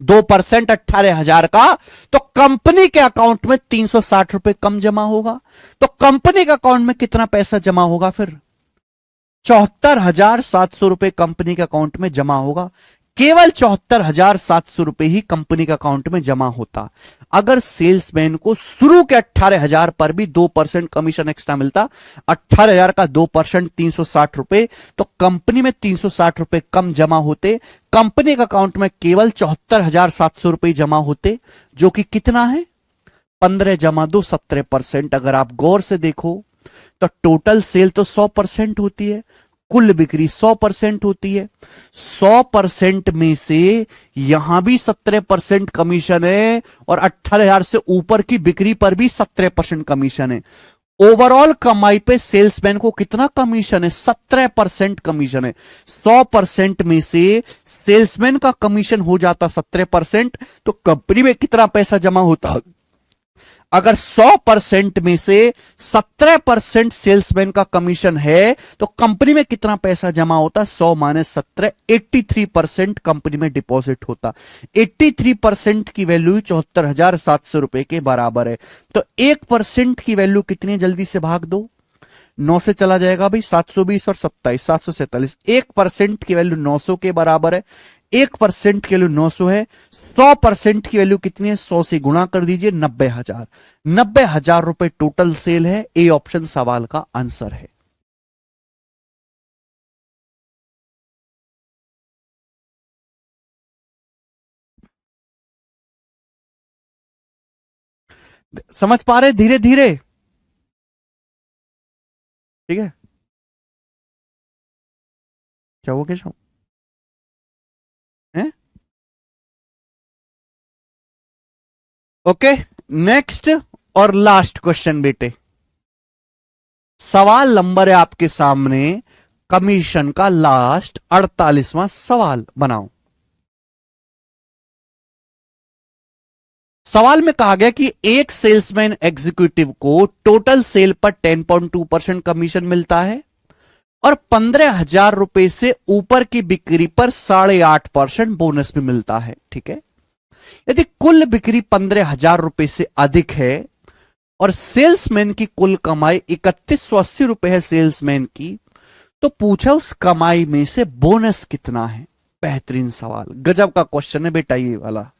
2% 18,000 का, तो कंपनी के अकाउंट में 360 रुपए कम जमा होगा। तो कंपनी के अकाउंट में कितना पैसा जमा होगा? फिर 74,700 रुपए कंपनी के अकाउंट में जमा होगा। केवल 74,700 रुपए ही कंपनी के अकाउंट में जमा होता। अगर सेल्समैन को शुरू के 18,000 पर भी 2% कमीशन एक्स्ट्रा मिलता, 18,000 का 2% 360 रुपए, तो कंपनी में 360 रुपए कम जमा होते। कंपनी के अकाउंट में केवल 74,700 रुपए जमा होते, जो कि कितना है? 15 जमा 2, 17%। अगर आप गौर से देखो तो टोटल सेल तो 100% होती है, कुल बिक्री 100% होती है। 100% में से यहां भी 17% कमीशन है, और 18,000 से ऊपर की बिक्री पर भी 17% कमीशन है। ओवरऑल कमाई पे सेल्समैन को कितना कमीशन है? 17% कमीशन है। 100% में से सेल्समैन का कमीशन हो जाता 17%, तो कंपनी में कितना पैसा जमा होता? अगर 100% में से 17% सेल्समैन का कमीशन है, तो कंपनी में कितना पैसा जमा होता? 100 माइनस 17, 83% कंपनी में डिपॉजिट होता। 83% की वैल्यू 74,700 रुपए के बराबर है। तो 1% की वैल्यू कितनी? जल्दी से भाग दो, 9 से चला जाएगा भाई, 720 और 27, 747। 1% की वैल्यू 900 के बराबर है। 1% की वैल्यू 900 है। 100% की वैल्यू कितनी है? 100 से गुणा कर दीजिए, 90,000। 90,000 रुपए टोटल सेल है। ए ऑप्शन सवाल का आंसर है। समझ पा रहे? धीरे धीरे, ठीक है। क्या वो कैसा है? ओके, नेक्स्ट और लास्ट क्वेश्चन बेटे। सवाल नंबर है आपके सामने, कमीशन का लास्ट 48वां सवाल बनाओ। सवाल में कहा गया कि एक सेल्समैन एग्जीक्यूटिव को टोटल सेल पर 10.2% कमीशन मिलता है और 15,000 रुपए से ऊपर की बिक्री पर 8.5% बोनस भी मिलता है। ठीक है, यदि कुल बिक्री 15,000 रुपए से अधिक है और सेल्समैन की कुल कमाई 3180 रुपए है सेल्समैन की, तो पूछा उस कमाई में से बोनस कितना है। बेहतरीन सवाल, गजब का क्वेश्चन है बेटा ये वाला।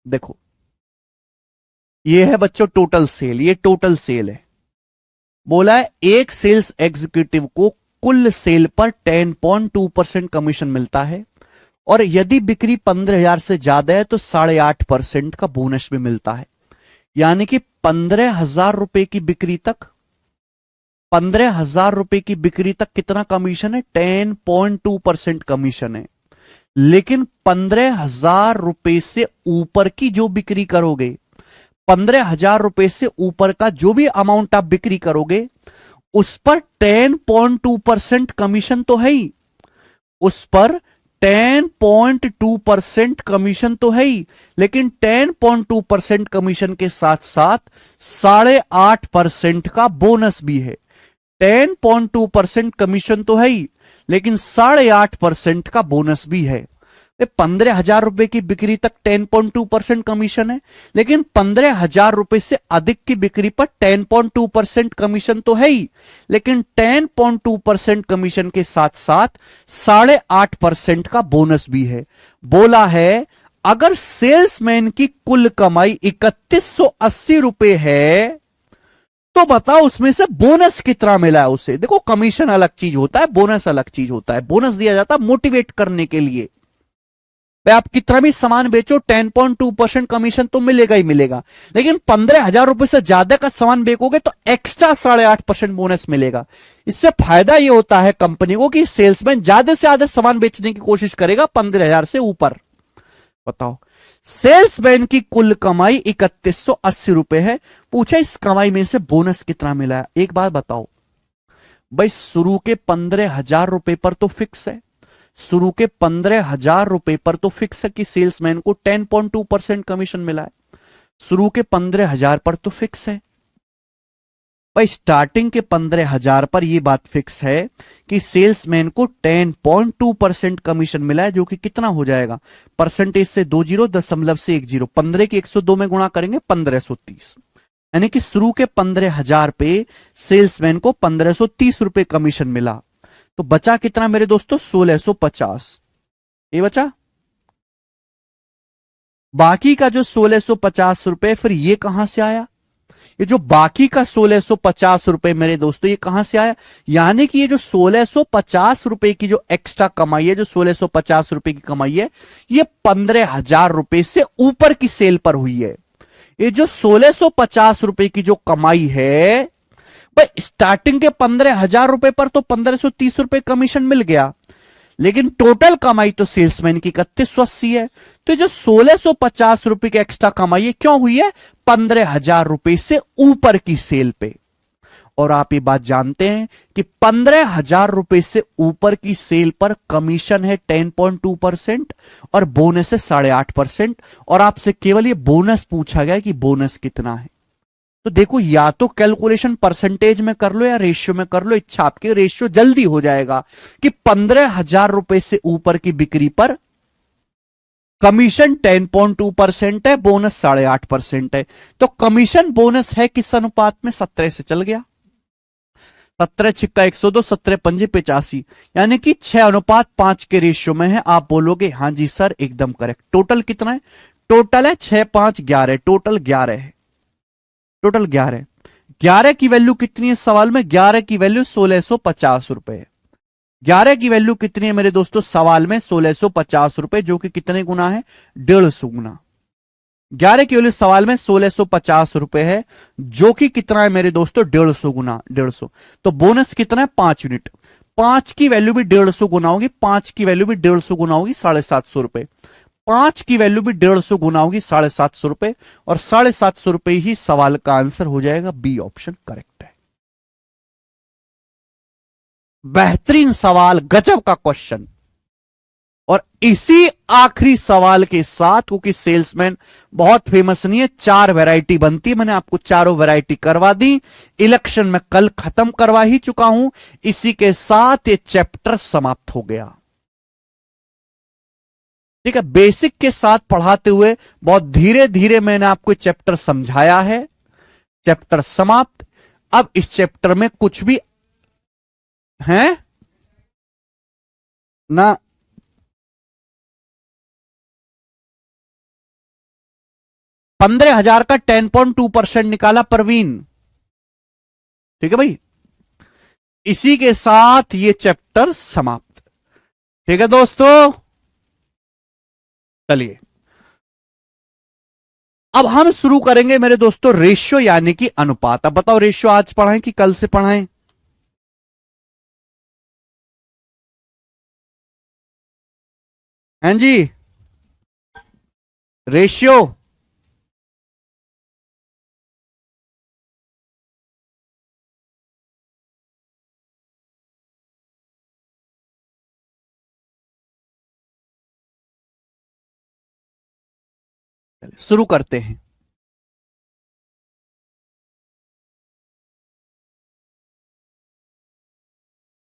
देखो ये है बच्चों टोटल सेल, ये टोटल सेल है। बोला है एक सेल्स एग्जीक्यूटिव को कुल सेल पर 10.2% कमीशन मिलता है और यदि बिक्री 15,000 से ज्यादा है तो 8.5% का बोनस भी मिलता है। यानी कि 15,000 रुपए की बिक्री तक, 15,000 रुपए की बिक्री तक कितना कमीशन है? 10.2% कमीशन है। लेकिन 15,000 रुपए से ऊपर की जो बिक्री करोगे, 15,000 रुपए से ऊपर का जो भी अमाउंट आप बिक्री करोगे उस पर 10.2% कमीशन तो है ही, उस पर 10.2% कमीशन तो है ही, लेकिन 10.2% कमीशन के साथ साथ 8.5% का बोनस भी है। 10.2% कमीशन तो है ही, लेकिन 8.5% का बोनस भी है। 15,000 रुपए की बिक्री तक 10.2% कमीशन है, लेकिन 15,000 रुपए से अधिक की बिक्री पर 10.2% कमीशन तो है ही, लेकिन 10.2% कमीशन के साथ साथ 8.5% का बोनस भी है। बोला है अगर सेल्समैन की कुल कमाई 3180 रुपए है तो बताओ उसमें से बोनस कितना मिला है उसे। देखो कमीशन अलग चीज होता है, बोनस अलग चीज होता है। बोनस दिया जाता है मोटिवेट करने के लिए, भाई आप कितना भी सामान बेचो 10.2% कमीशन तो मिलेगा ही मिलेगा, लेकिन 15,000 रुपए से ज्यादा का सामान बेचोगे तो एक्स्ट्रा 8.5% बोनस मिलेगा। इससे फायदा यह होता है कंपनी को कि सेल्समैन ज्यादा से ज्यादा सामान बेचने की कोशिश करेगा 15,000 से ऊपर। बताओ सेल्समैन की कुल कमाई 3180 रुपए है, पूछा इस कमाई में से बोनस कितना मिला है। एक बात बताओ भाई, शुरू के 15,000 रुपए पर तो फिक्स है, शुरू के 15,000 रुपए पर तो फिक्स है कि सेल्समैन को 10.2% कमीशन मिला है। शुरू के 15,000 पर तो फिक्स है भाई, स्टार्टिंग के 15,000 पर यह बात फिक्स है कि सेल्समैन को 10.2% कमीशन मिला है, जो कि कितना हो जाएगा परसेंटेज से 20 दशमलव से 10, 15 की 102 में गुणा करेंगे 1530, यानी कि शुरू के 15,000 पे सेल्समैन को 1530 रुपए कमीशन मिला। तो बचा कितना मेरे दोस्तों? 1650। ये बचा, बाकी का जो 1650 रुपए फिर ये कहां से आया? ये जो बाकी का 1650 रुपए मेरे दोस्तों ये कहां से आया? यानी कि ये जो 1650 रुपए की जो एक्स्ट्रा कमाई है, जो 1650 रुपए की कमाई है, ये 15,000 रुपए से ऊपर की सेल पर हुई है। ये जो 1650 रुपए की जो कमाई है भाई, स्टार्टिंग के 15,000 रुपए पर तो 1530 रुपए कमीशन मिल गया, लेकिन टोटल कमाई तो सेल्समैन की 3180 है। तो जो 1650 रुपए की एक्स्ट्रा कमाई है क्यों हुई है? 15,000 रुपए से ऊपर की सेल पे। और आप ये बात जानते हैं कि 15,000 रुपए से ऊपर की सेल पर कमीशन है 10.2% और बोनस है 8.5%। और आपसे केवल ये बोनस पूछा गया कि बोनस कितना है। तो देखो या तो कैलकुलेशन परसेंटेज में कर लो या रेशियो में कर लो, इच्छा आपकी, रेशियो जल्दी हो जाएगा कि 15,000 रुपए से ऊपर की बिक्री पर कमीशन 10.2% है, बोनस 8.5% है। तो कमीशन बोनस है किस अनुपात में? 17 से चल गया, 17 छिक्का 102, 17 पंजे 85, यानी कि 6:5 के रेशियो में है। आप बोलोगे हां जी सर एकदम करेक्ट। टोटल कितना है? टोटल है 6 5 11, टोटल 11 है, टोटल 11। 11 की वैल्यू कितनी है सवाल में? 11 की वैल्यू 1650 रुपए है। 11 की वैल्यू कितनी है मेरे दोस्तों सवाल में? 1650 रुपए, जो कि कितने गुना है? 150 गुना। 11 की वैल्यू सवाल में 1650 रुपए है, जो कि कितना है मेरे दोस्तों? 150 गुना 150। तो बोनस कितना है? 5 यूनिट। 5 की वैल्यू भी 150 गुना होगी, 5 की वैल्यू भी 150 गुना होगी 750 रुपए। 5 की वैल्यू भी 150 गुना होगी 750 रुपए, और 750 रुपए ही सवाल का आंसर हो जाएगा। बी ऑप्शन करेक्ट है। बेहतरीन सवाल, गजब का क्वेश्चन। और इसी आखिरी सवाल के साथ, क्योंकि सेल्समैन बहुत फेमस नहीं है, 4 वैरायटी बनती है, मैंने आपको चारों वैरायटी करवा दी। इलेक्शन में कल खत्म करवा ही चुका हूं। इसी के साथ ये चैप्टर समाप्त हो गया। ठीक है, बेसिक के साथ पढ़ाते हुए बहुत धीरे धीरे मैंने आपको चैप्टर समझाया है। चैप्टर समाप्त। अब इस चैप्टर में कुछ भी है ना, 15,000 का 10.2% निकाला परवीन। ठीक है भाई, इसी के साथ ये चैप्टर समाप्त। ठीक है दोस्तों, चलिए अब हम शुरू करेंगे मेरे दोस्तों रेशियो यानी कि अनुपात। अब बताओ रेशियो आज पढ़ाएं कि कल से पढ़ाएं? हैं जी, रेशियो शुरू करते हैं।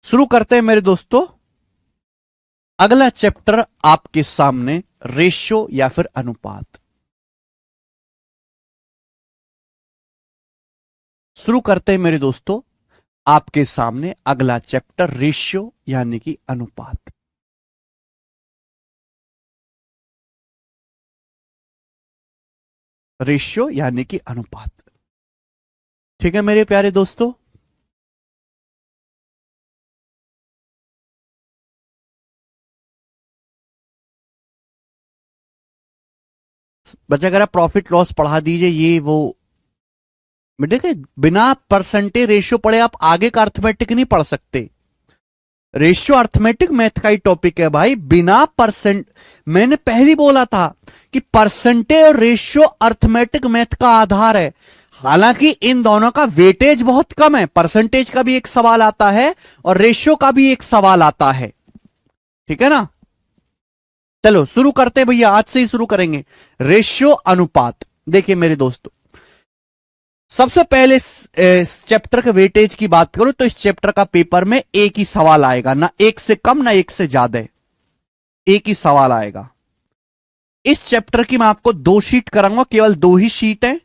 शुरू करते हैं मेरे दोस्तों। अगला चैप्टर आपके सामने रेशियो या फिर अनुपात। शुरू करते हैं मेरे दोस्तों, आपके सामने अगला चैप्टर रेशियो यानी कि अनुपात। रेशियो यानी कि अनुपात। ठीक है मेरे प्यारे दोस्तों, बच्चा कह रहा प्रॉफिट लॉस पढ़ा दीजिए, ये वो देखिए, बिना परसेंटेज रेशियो पढ़े आप आगे का अर्थमेटिक नहीं पढ़ सकते। रेशियो अर्थमेटिक मैथ का ही टॉपिक है भाई। बिना परसेंट, मैंने पहले बोला था कि परसेंटेज और रेशियो अर्थमेटिक मैथ का आधार है। हालांकि इन दोनों का वेटेज बहुत कम है। परसेंटेज का भी एक सवाल आता है और रेशियो का भी एक सवाल आता है। ठीक है ना, चलो शुरू करते हैं भैया, आज से ही शुरू करेंगे। रेशियो अनुपात। देखिए मेरे दोस्तों, सबसे पहले इस चैप्टर के वेटेज की बात करूं तो इस चैप्टर का पेपर में एक ही सवाल आएगा, ना एक से कम ना एक से ज्यादा, एक ही सवाल आएगा। इस चैप्टर की मैं आपको 2 शीट कराऊंगा, केवल 2 ही शीट है,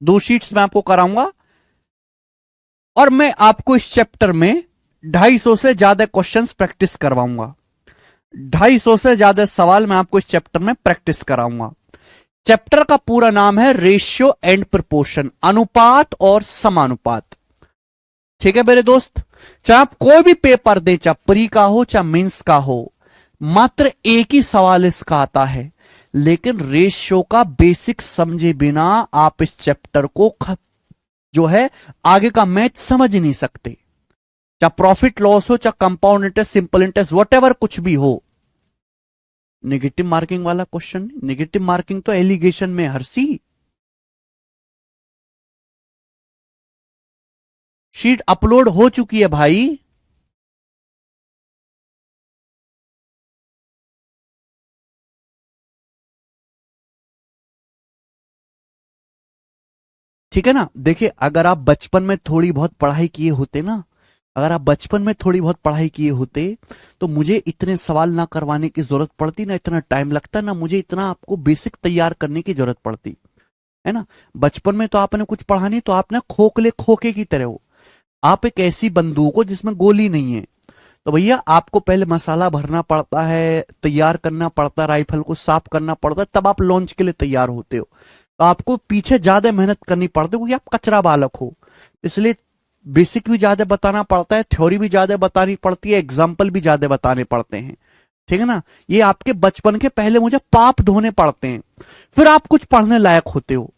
2 शीट्स मैं आपको कराऊंगा। और मैं आपको इस चैप्टर में 250 से ज्यादा क्वेश्चंस प्रैक्टिस करवाऊंगा। 250 से ज्यादा सवाल मैं आपको इस चैप्टर में प्रैक्टिस कराऊंगा। चैप्टर का पूरा नाम है रेशियो एंड प्रोपोर्शन, अनुपात और समानुपात। ठीक है मेरे दोस्त, चाहे आप कोई भी पेपर दें, चाहे प्री का हो चाहे मेंस का हो, मात्र एक ही सवाल इसका आता है। लेकिन रेशियो का बेसिक समझे बिना आप इस चैप्टर को जो है आगे का मैथ समझ नहीं सकते। चाहे प्रॉफिट लॉस हो, चाहे compound interest, simple interest, whatever कुछ भी हो। नेगेटिव मार्किंग वाला क्वेश्चन, नेगेटिव मार्किंग तो एलिगेशन में हर्षी। शीट अपलोड हो चुकी है भाई। ठीक है ना, देखिए अगर आप बचपन में थोड़ी बहुत पढ़ाई किए होते ना, अगर आप बचपन में थोड़ी बहुत पढ़ाई किए होते तो मुझे इतने सवाल ना करवाने की जरूरत पड़ती, ना इतना टाइम लगता, ना मुझे इतना आपको बेसिक तैयार करने की जरूरत पड़ती, है ना। बचपन में तो आपने कुछ पढ़ा नहीं, तो आप ना खोखले खोखे की तरह हो। आप एक ऐसी बंदूक हो जिसमें गोली नहीं है। तो भैया आपको पहले मसाला भरना पड़ता है, तैयार करना पड़ता है, राइफल को साफ करना पड़ता है, तब आप लॉन्च के लिए तैयार होते हो। तो आपको पीछे ज्यादा मेहनत करनी पड़ती है, क्योंकि आप कचरा बालक हो। इसलिए बेसिक भी ज्यादा बताना पड़ता है, थ्योरी भी ज्यादा बतानी पड़ती है, एग्जाम्पल भी ज्यादा बताने पड़ते हैं। ठीक है ना, ये आपके बचपन के पहले मुझे पाप धोने पड़ते हैं, फिर आप कुछ पढ़ने लायक होते हो।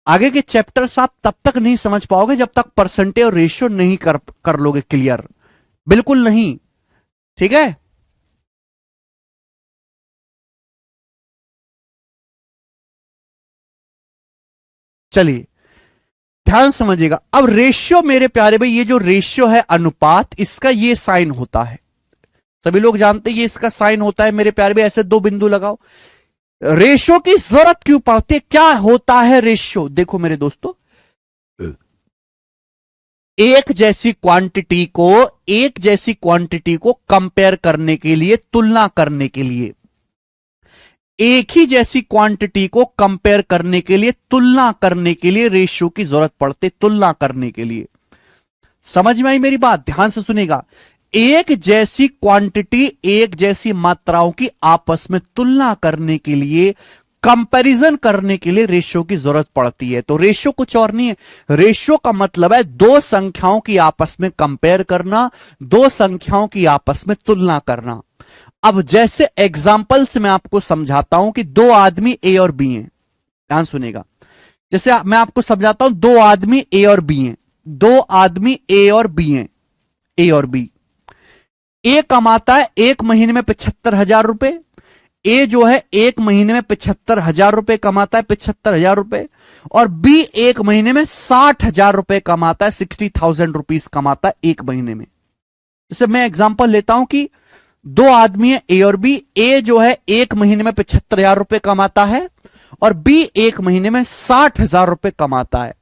आगे के चैप्टर्स आप तब तक नहीं समझ पाओगे जब तक परसेंटेज और रेशियो नहीं कर लोगे क्लियर, बिल्कुल नहीं। ठीक है, चलिए ध्यान समझिएगा। अब रेशियो मेरे प्यारे भाई, ये जो रेशियो है अनुपात, इसका ये साइन होता है। सभी लोग जानते हैं ये इसका साइन होता है मेरे प्यारे, भी ऐसे दो बिंदु लगाओ। रेशियो की जरूरत क्यों पड़ती है, क्या होता है रेशियो? देखो मेरे दोस्तों, एक जैसी क्वांटिटी को कंपेयर करने के लिए, तुलना करने के लिए, एक ही जैसी क्वांटिटी को कंपेयर करने के लिए, तुलना करने के लिए रेशियो की जरूरत पड़ती, तुलना करने के लिए। समझ में आई मेरी बात? ध्यान से सुनेगा। एक जैसी क्वांटिटी, एक जैसी मात्राओं की आपस में तुलना करने के लिए, कंपैरिजन करने के लिए रेशियो की जरूरत पड़ती है। तो रेशियो कुछ और नहीं है, रेशियो का मतलब है दो संख्याओं की आपस में कंपेयर करना, दो संख्याओं की आपस में तुलना करना। अब जैसे एग्जाम्पल से मैं आपको समझाता हूं कि दो आदमी ए और बी हैं, ध्यान सुनेगा। जैसे मैं आपको समझाता हूं, दो आदमी ए और बी हैं, दो आदमी ए और बी हैं, ए और बी। ए कमाता है एक महीने में 75,000 रुपए, ए जो है एक महीने में 75,000 रुपए कमाता है, 75,000 रुपए, और बी एक महीने में 60,000 रुपए कमाता है, 60,000 रुपीज कमाता है एक महीने में। जैसे मैं एग्जांपल लेता हूं कि दो आदमी है ए और बी, ए जो है एक महीने में 75,000 रुपए कमाता है और बी एक महीने में 60,000 रुपए कमाता है।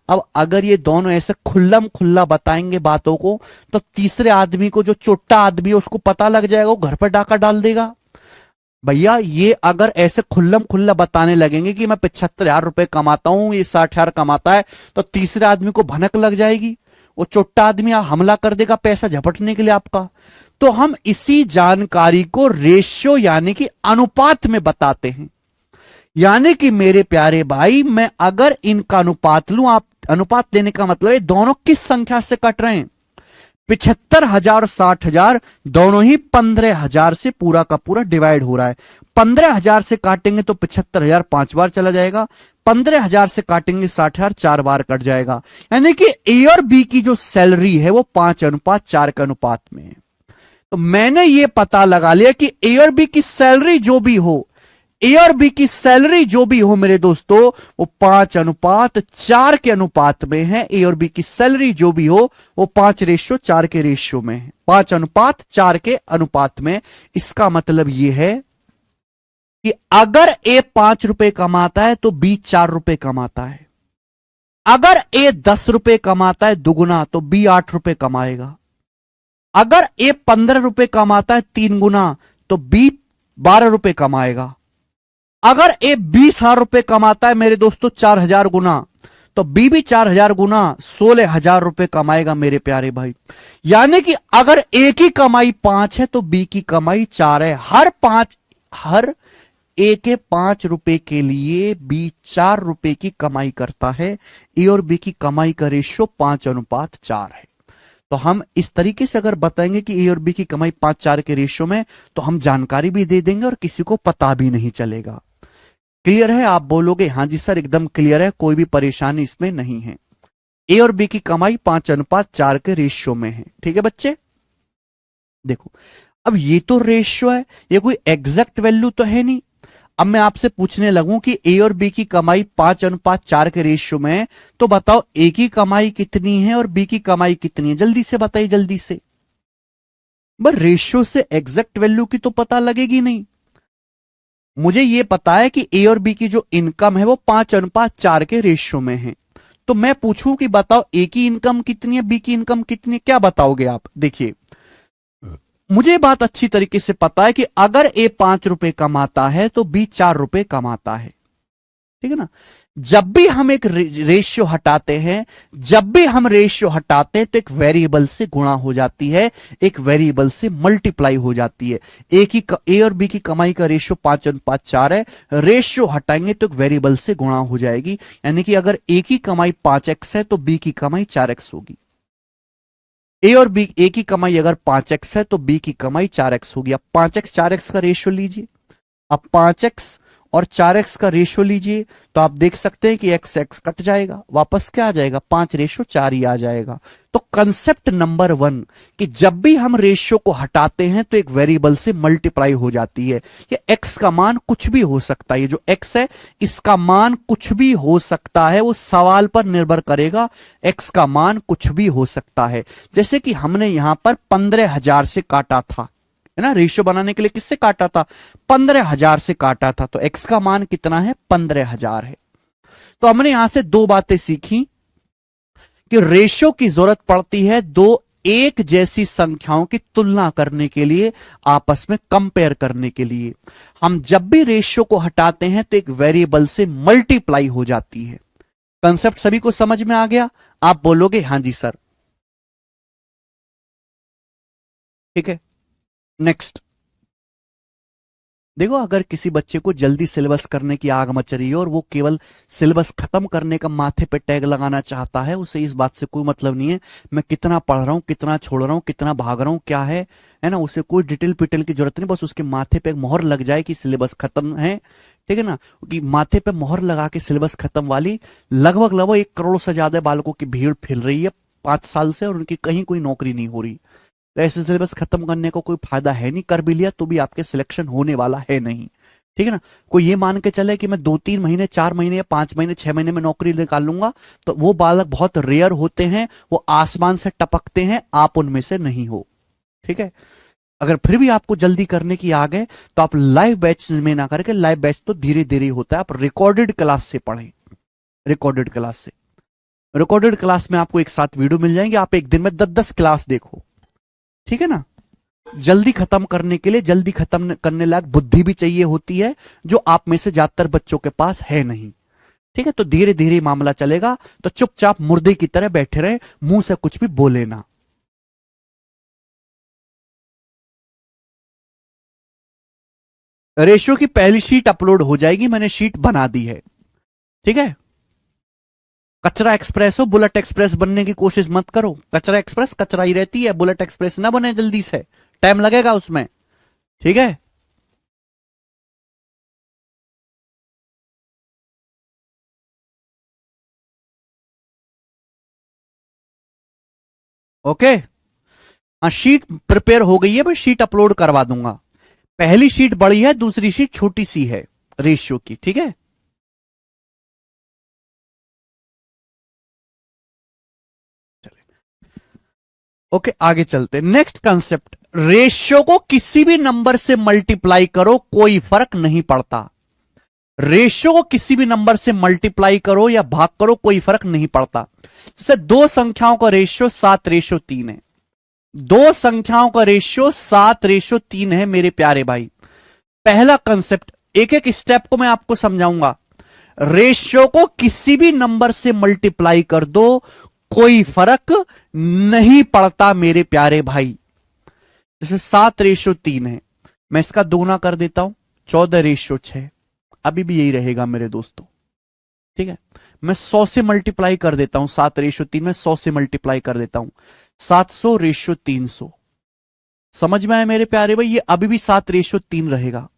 अब अगर ये दोनों ऐसे खुल्लम खुल्ला बताएंगे बातों को, तो तीसरे आदमी को, जो छोटा आदमी है, उसको पता लग जाएगा, वो घर पर डाका डाल देगा। भैया ये अगर ऐसे खुल्लम खुल्ला बताने लगेंगे कि मैं 75,000 रुपए कमाता हूं, ये 60,000 कमाता है, तो तीसरे आदमी को भनक लग जाएगी, वो छोटा आदमी हमला कर देगा पैसा झपटने के लिए आपका। तो हम इसी जानकारी को रेशियो यानी कि अनुपात में बताते हैं। यानी कि मेरे प्यारे भाई, मैं अगर इनका अनुपात लूं, आप अनुपात लेने का मतलब है दोनों किस संख्या से कट रहे हैं, 75,000 और 60,000 दोनों ही 15,000 से पूरा का पूरा डिवाइड हो रहा है। 15,000 से काटेंगे तो 75,000 5 बार चला जाएगा, 15,000 से काटेंगे 60,000 4 बार कट जाएगा। यानी कि ए और बी की जो सैलरी है वो 5:4 के अनुपात में है। तो मैंने ये पता लगा लिया कि ए और बी की सैलरी जो भी हो, ए और बी की सैलरी जो भी हो मेरे दोस्तों, वो 5:4 के अनुपात में है। ए और बी की सैलरी जो भी हो वो 5:4 के रेशियो में है, 5:4 के अनुपात में। इसका मतलब ये है कि अगर ए 5 रुपए कमाता है तो बी 4 रुपए कमाता है। अगर ए 10 रुपए कमाता है दुगुना, तो बी 8 रुपए कमाएगा। अगर ए 15 रुपए कमाता है 3 गुना, तो बी 12 रुपए कमाएगा। अगर ए 20,000 रुपए कमाता है मेरे दोस्तों 4,000 गुना, तो बी भी 4,000 गुना 16,000 रुपए कमाएगा मेरे प्यारे भाई। यानी कि अगर ए की कमाई 5 है तो बी की कमाई 4 है। हर ए के 5 रुपए के लिए बी 4 रुपए की कमाई करता है। ए और बी की कमाई का रेशियो 5:4 है। तो हम इस तरीके से अगर बताएंगे कि ए और बी की कमाई 5:4 के रेशियो में, तो हम जानकारी भी दे देंगे और किसी को पता भी नहीं चलेगा। क्लियर है? आप बोलोगे हाँ जी सर एकदम क्लियर है, कोई भी परेशानी इसमें नहीं है। ए और बी की कमाई 5:4 के रेशियो में है। ठीक है बच्चे? देखो, अब ये तो रेशियो है, ये कोई एग्जैक्ट वैल्यू तो है नहीं। अब मैं आपसे पूछने लगूं कि ए और बी की कमाई 5:4 के रेशियो में है, तो बताओ ए की कमाई कितनी है और बी की कमाई कितनी है? जल्दी से बताइए, जल्दी से। बस रेशियो से एग्जैक्ट वैल्यू की तो पता लगेगी नहीं। मुझे यह पता है कि ए और बी की जो इनकम है वो 5:4 के रेशियो में है। तो मैं पूछूं कि बताओ ए की इनकम कितनी है, बी की इनकम कितनी है, क्या बताओगे आप? देखिए, मुझे बात अच्छी तरीके से पता है कि अगर ए 5 रुपए कमाता है तो बी 4 रुपए कमाता है। ठीक है ना? जब भी हम एक रेशियो हटाते हैं, तो एक वेरिएबल से गुणा हो जाती है, एक वेरिएबल से मल्टीप्लाई हो जाती है। ए और बी की कमाई का रेशियो 5:4 है, रेशियो हटाएंगे तो एक वेरिएबल से गुणा हो जाएगी। यानी कि अगर ए की कमाई 5x है तो बी की कमाई 4x होगी। ए और बी, ए की कमाई अगर 5x है तो बी की कमाई 4x होगी। अब 5x 4x का रेशियो लीजिए, अब 5x और 4x का रेशियो लीजिए, तो आप देख सकते हैं कि x x कट जाएगा, वापस क्या आ जाएगा? 5:4 ही आ जाएगा। तो कंसेप्ट नंबर 1 कि जब भी हम रेशियो को हटाते हैं तो एक वेरिएबल से मल्टीप्लाई हो जाती है। ये x का मान कुछ भी हो सकता है, ये जो x है इसका मान कुछ भी हो सकता है, वो सवाल पर निर्भर करेगा। x का मान कुछ भी हो सकता है। जैसे कि हमने यहां पर 15,000 से काटा था, है ना। रेशियो बनाने के लिए किससे काटा था? 15,000 से काटा था। तो x का मान कितना है? 15,000 है। तो हमने यहां से दो बातें सीखी कि रेशियो की जरूरत पड़ती है दो एक जैसी संख्याओं की तुलना करने के लिए, आपस में कंपेयर करने के लिए। हम जब भी रेशियो को हटाते हैं तो एक वेरिएबल से मल्टीप्लाई हो जाती है। कंसेप्ट सभी को समझ में आ गया? आप बोलोगे हां जी सर। ठीक है, नेक्स्ट देखो, अगर किसी बच्चे को जल्दी सिलेबस करने की आग मच रही है और वो केवल सिलेबस खत्म करने का माथे पे टैग लगाना चाहता है, उसे इस बात से कोई मतलब नहीं है मैं कितना पढ़ रहा हूं, कितना छोड़ रहा हूं, कितना भाग रहा हूं, क्या है ना। उसे कोई डिटेल पिटेल की जरूरत नहीं, बस उसके माथे पे मोहर लग जाए कि सिलेबस खत्म है। ठीक है ना, कि माथे पे मोहर लगा के सिलेबस खत्म वाली लगभग लगभग 1 करोड़ से ज्यादा बालकों की भीड़ फिर रही है 5 साल से, और उनकी कहीं कोई नौकरी नहीं हो रही। तो ऐसे सिलेबस खत्म करने का कोई फायदा है नहीं, कर भी लिया तो भी आपके सिलेक्शन होने वाला है नहीं। ठीक है ना। कोई ये मान के चले कि मैं 2-3 महीने, 4 महीने या 5 महीने, 6 महीने में नौकरी निकाल लूंगा, तो वो बालक बहुत रेयर होते हैं, वो आसमान से टपकते हैं, आप उनमें से नहीं हो। ठीक है। अगर फिर भी आपको जल्दी करने की आग है तो आप लाइव बैच में ना करके, लाइव बैच तो धीरे धीरे होता है, आप रिकॉर्डेड क्लास से पढ़ें। रिकॉर्डेड क्लास से, रिकॉर्डेड क्लास में आपको एक साथ वीडियो मिल जाएंगे, आप एक दिन में 10-10 क्लास देखो। ठीक है ना। जल्दी खत्म करने के लिए जल्दी खत्म करने लायक बुद्धि भी चाहिए होती है, जो आप में से ज्यादातर बच्चों के पास है नहीं। ठीक है, तो धीरे धीरे मामला चलेगा, तो चुपचाप मुर्दे की तरह बैठे रहे, मुंह से कुछ भी बोले ना। रेशियो की पहली शीट अपलोड हो जाएगी, मैंने शीट बना दी है। ठीक है। कचरा एक्सप्रेस हो, बुलेट एक्सप्रेस बनने की कोशिश मत करो। कचरा एक्सप्रेस कचरा ही रहती है, बुलेट एक्सप्रेस ना बने जल्दी से, टाइम लगेगा उसमें। ठीक है। ओके। हाँ, शीट प्रिपेयर हो गई है, मैं शीट अपलोड करवा दूंगा। पहली शीट बड़ी है, दूसरी शीट छोटी सी है रेशियो की। ठीक है। ओके, आगे चलते। नेक्स्ट कंसेप्ट, रेशियो को किसी भी नंबर से मल्टीप्लाई करो, कोई फर्क नहीं पड़ता। रेशियो को किसी भी नंबर से मल्टीप्लाई करो या भाग करो, कोई फर्क नहीं पड़ता। जैसे दो संख्याओं का रेशियो 7:3 है, दो संख्याओं का रेशियो 7:3 है मेरे प्यारे भाई। पहला कंसेप्ट, एक एक स्टेप को मैं आपको समझाऊंगा। रेशियो को किसी भी नंबर से मल्टीप्लाई कर दो, कोई फर्क नहीं पड़ता मेरे प्यारे भाई। जैसे 7:3 है, मैं इसका दोगुना कर देता हूं, 14:6, अभी भी यही रहेगा मेरे दोस्तों। ठीक है। मैं 100 से मल्टीप्लाई कर देता हूं, 7:3 में 100 से मल्टीप्लाई कर देता हूं, 700:300। समझ में आया मेरे प्यारे भाई? ये अभी भी 7:3 रहेगा।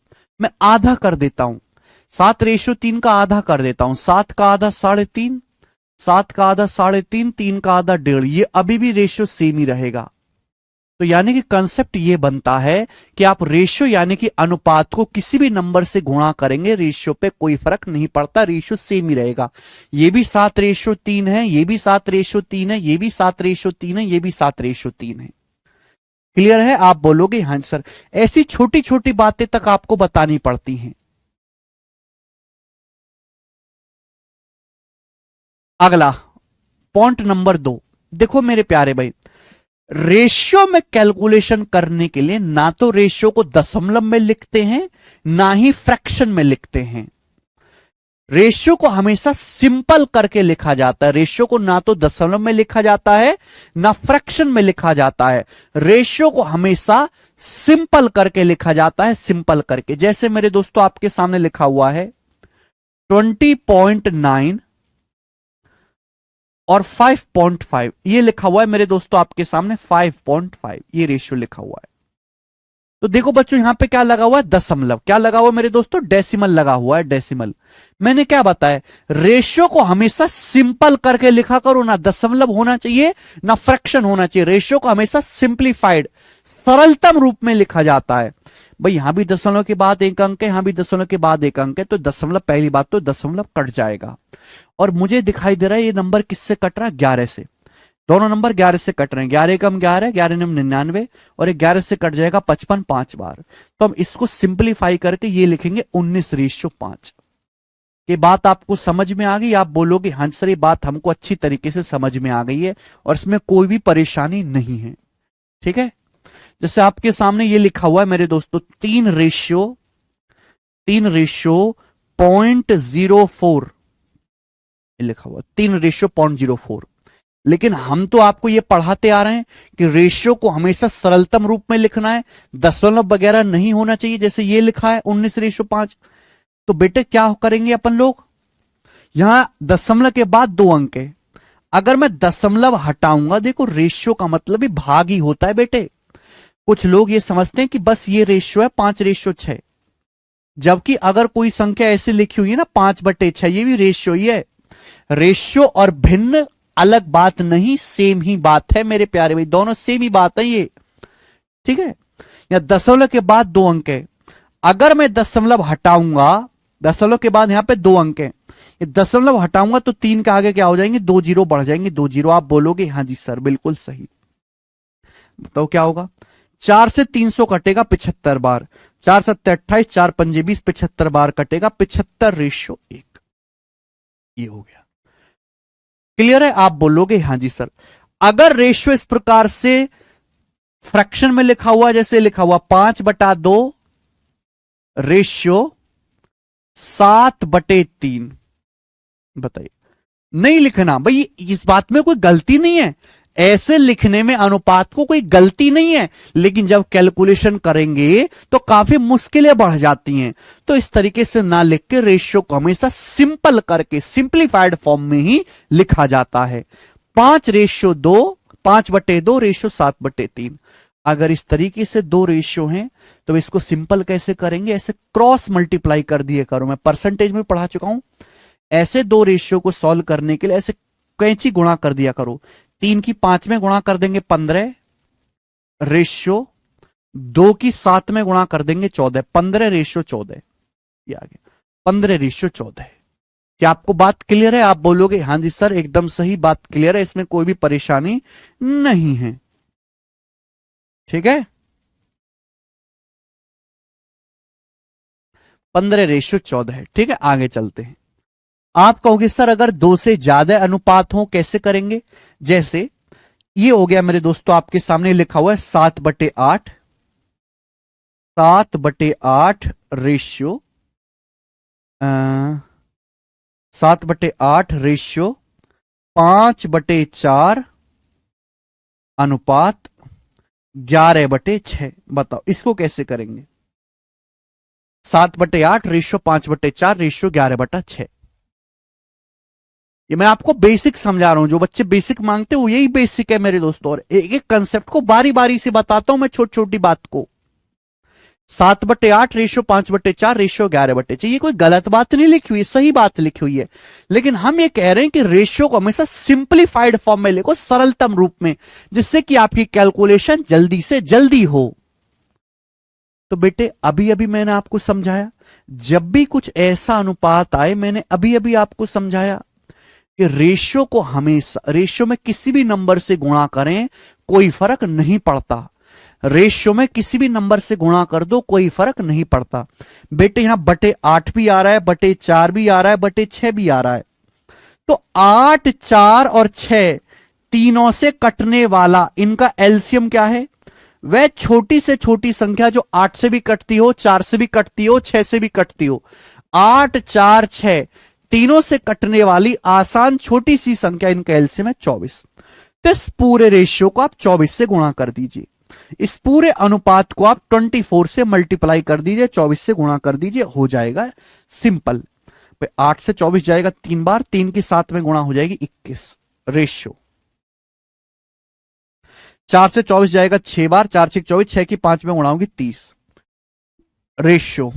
मैं आधा कर देता हूं, 7:3 का आधा कर देता हूं, 7 का आधा 3.5, 7 का आधा 3.5, 3 का आधा 1.5, ये अभी भी रेशियो सेम ही रहेगा। तो यानी कि कंसेप्ट ये बनता है कि आप रेशियो यानी कि अनुपात को किसी भी नंबर से गुणा करेंगे, रेशियो पे कोई फर्क नहीं पड़ता, रेशियो सेम ही रहेगा। ये भी 7:3 है, ये भी 7:3 है, ये भी 7:3 है, ये भी 7:3 है। क्लियर है? आप बोलोगे हाँ सर। ऐसी छोटी छोटी बातें तक आपको बतानी पड़ती हैं। अगला पॉइंट नंबर 2, देखो मेरे प्यारे भाई, रेशियो में कैलकुलेशन करने के लिए ना तो रेशियो को दशमलव में लिखते हैं, ना ही फ्रैक्शन में लिखते हैं। रेशियो को हमेशा सिंपल करके लिखा जाता है। रेशियो को ना तो दशमलव में लिखा जाता है, ना फ्रैक्शन में लिखा जाता है। रेशियो को हमेशा सिंपल करके लिखा जाता है, सिंपल करके। जैसे मेरे दोस्तों आपके सामने लिखा हुआ है 20.9 और 5.5, ये लिखा हुआ है मेरे दोस्तों आपके सामने 5.5, ये रेशियो लिखा हुआ है। तो देखो बच्चों, यहां पे क्या लगा हुआ है? दशमलव। क्या लगा हुआ है मेरे दोस्तों? डेसिमल लगा हुआ है, डेसिमल। मैंने क्या बताया? रेशियो को हमेशा सिंपल करके लिखा करो, ना दशमलव होना चाहिए, ना फ्रैक्शन होना चाहिए। रेशियो को हमेशा सिंप्लीफाइड, सरलतम रूप में लिखा जाता है। भाई यहां भी दशमलव के बाद एक अंक है, यहां भी दशमलव के बाद एक अंक है, तो दशमलव, पहली बात तो दशमलव कट जाएगा। और मुझे दिखाई दे रहा है ये नंबर किससे कट रहा है? 11 से। दोनों नंबर 11 से कट रहे हैं, 11 कम 11, 11 नम 99, और 11 से कट जाएगा 55 5 बार। तो हम इसको सिंप्लीफाई करके ये लिखेंगे 19:5। ये बात आपको समझ में आ गई? आप बोलोगे हाँ सर ये बात हमको अच्छी तरीके से समझ में आ गई है और इसमें कोई भी परेशानी नहीं है। ठीक है, जैसे आपके सामने ये लिखा हुआ है मेरे दोस्तों, 3:0.04 लिखा हुआ, 3:0.04। लेकिन हम तो आपको ये पढ़ाते आ रहे हैं कि रेशियो को हमेशा सरलतम रूप में लिखना है, दशमलव वगैरह नहीं होना चाहिए, जैसे ये लिखा है 19:5। तो बेटे क्या करेंगे अपन लोग, यहां दशमलव के बाद 2 अंक है, अगर मैं दशमलव हटाऊंगा, देखो रेशियो का मतलब ही भाग ही होता है बेटे। कुछ लोग ये समझते हैं कि बस ये रेशियो है 5:6, जबकि अगर कोई संख्या ऐसे लिखी हुई है ना 5/6, ये भी रेशियो ही है। रेशियो और भिन्न अलग बात नहीं, सेम ही बात है मेरे प्यारे भाई, दोनों सेम ही बात है ये। ठीक है, या दशमलव के बाद 2 अंक है, अगर मैं दशमलव हटाऊंगा, दशमलव के बाद यहां पे 2 अंक है, ये दशमलव हटाऊंगा तो 3 के आगे क्या हो जाएंगे, 2 जीरो बढ़ जाएंगे, 2 जीरो। आप बोलोगे हाँ जी सर बिल्कुल सही। बताओ क्या होगा, 4 से 300 कटेगा 75 बार, 4 7 28, 4 5 20, 75 बार कटेगा, 75:1। ये हो गया, क्लियर है? आप बोलोगे हाँ जी सर। अगर रेशियो इस प्रकार से फ्रैक्शन में लिखा हुआ, जैसे लिखा हुआ 5/2 रेशियो 7/3, बताइए, नहीं लिखना भाई, इस बात में कोई गलती नहीं है, ऐसे लिखने में अनुपात को कोई गलती नहीं है, लेकिन जब कैलकुलेशन करेंगे तो काफी मुश्किलें बढ़ जाती हैं। तो इस तरीके से ना लिख के रेशियो को हमेशा सिंपल करके सिंप्लीफाइड फॉर्म में ही लिखा जाता है, 5:2, 5/2 रेशियो 7/3। अगर इस तरीके से दो रेशियो हैं तो इसको सिंपल कैसे करेंगे, ऐसे क्रॉस मल्टीप्लाई कर दिए करो, मैं परसेंटेज में पढ़ा चुका हूं। ऐसे दो रेशियो को सॉल्व करने के लिए ऐसे कैंची गुणा कर दिया करो, 3 की 5 में गुणा कर देंगे 15 रेशियो, 2 की 7 में गुणा कर देंगे 14, 15:14। ये आ गया 15:14। क्या आपको बात क्लियर है? आप बोलोगे हाँ जी सर एकदम सही बात क्लियर है, इसमें कोई भी परेशानी नहीं है। ठीक है, 15:14 है। ठीक है, आगे चलते हैं। आप कहोगे सर अगर 2 से ज्यादा अनुपात हो कैसे करेंगे, जैसे ये हो गया मेरे दोस्तों, आपके सामने लिखा हुआ है 7/8, 7/8 रेशियो 7/8 रेशियो 5/4 अनुपात 11/6। बताओ इसको कैसे करेंगे, 7/8 रेशियो 5/4 रेशियो 11/6। ये मैं आपको बेसिक समझा रहा हूं, जो बच्चे बेसिक मांगते हो यही बेसिक है मेरे दोस्तों, और एक एक कंसेप्ट को बारी बारी से बताता हूं मैं, छोटी छोटी बात को। 7/8 रेशियो 5/4 रेशियो 11/6, ये कोई गलत बात नहीं लिखी हुई, सही बात लिखी हुई है। लेकिन हम ये कह रहे हैं कि रेशियो को हमेशा सिंप्लीफाइड फॉर्म में लिखो, सरलतम रूप में, जिससे कि आपकी कैलकुलेशन जल्दी से जल्दी हो। तो बेटे अभी अभी मैंने आपको समझाया, जब भी कुछ ऐसा अनुपात आए, मैंने अभी अभी आपको समझाया कि रेशियो को हमेशा, रेशियो में किसी भी नंबर से गुणा करें कोई फर्क नहीं पड़ता, रेशियो में किसी भी नंबर से गुणा कर दो कोई फर्क नहीं पड़ता। बेटे यहां बटे 8 भी आ रहा है, बटे 4 भी आ रहा है, बटे 6 भी आ रहा है, तो 8, 4 और 6 तीनों से कटने वाला इनका एलसीएम क्या है, वह छोटी से छोटी संख्या जो 8 से भी कटती हो, 4 से भी कटती हो, 6 से भी कटती हो, 8, 4, 6 तीनों से कटने वाली आसान छोटी सी संख्या, इनका एलसीएम है 24। तो इस पूरे रेशियो को आप 24 से गुणा कर दीजिए, इस पूरे अनुपात को आप 24 से मल्टीप्लाई कर दीजिए, 24 से गुणा कर दीजिए, हो जाएगा सिंपल। 8 से 24 जाएगा 3 बार, 3 की 7 में गुणा हो जाएगी 21 रेशियो, 4 से 24 जाएगा 6 बार, 4 से 24, 6 की 5 में गुणा होगी 30 रेशियो,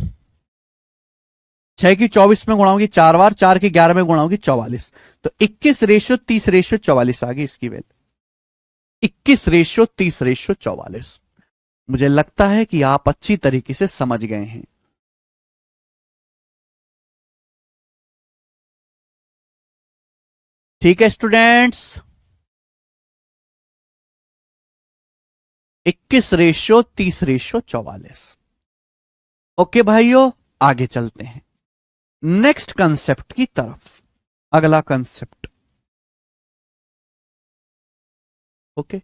6 की 24 में गुणा होगी 4 बार, 4 की 11 में गुणा होगी 44। तो 21:30:44 आ गई इसकी वैल्यू, 21:30:44। मुझे लगता है कि आप अच्छी तरीके से समझ गए हैं। ठीक है स्टूडेंट्स, 21:30:44। ओके भाइयों, आगे चलते हैं नेक्स्ट कंसेप्ट की तरफ। अगला कंसेप्ट, ओके।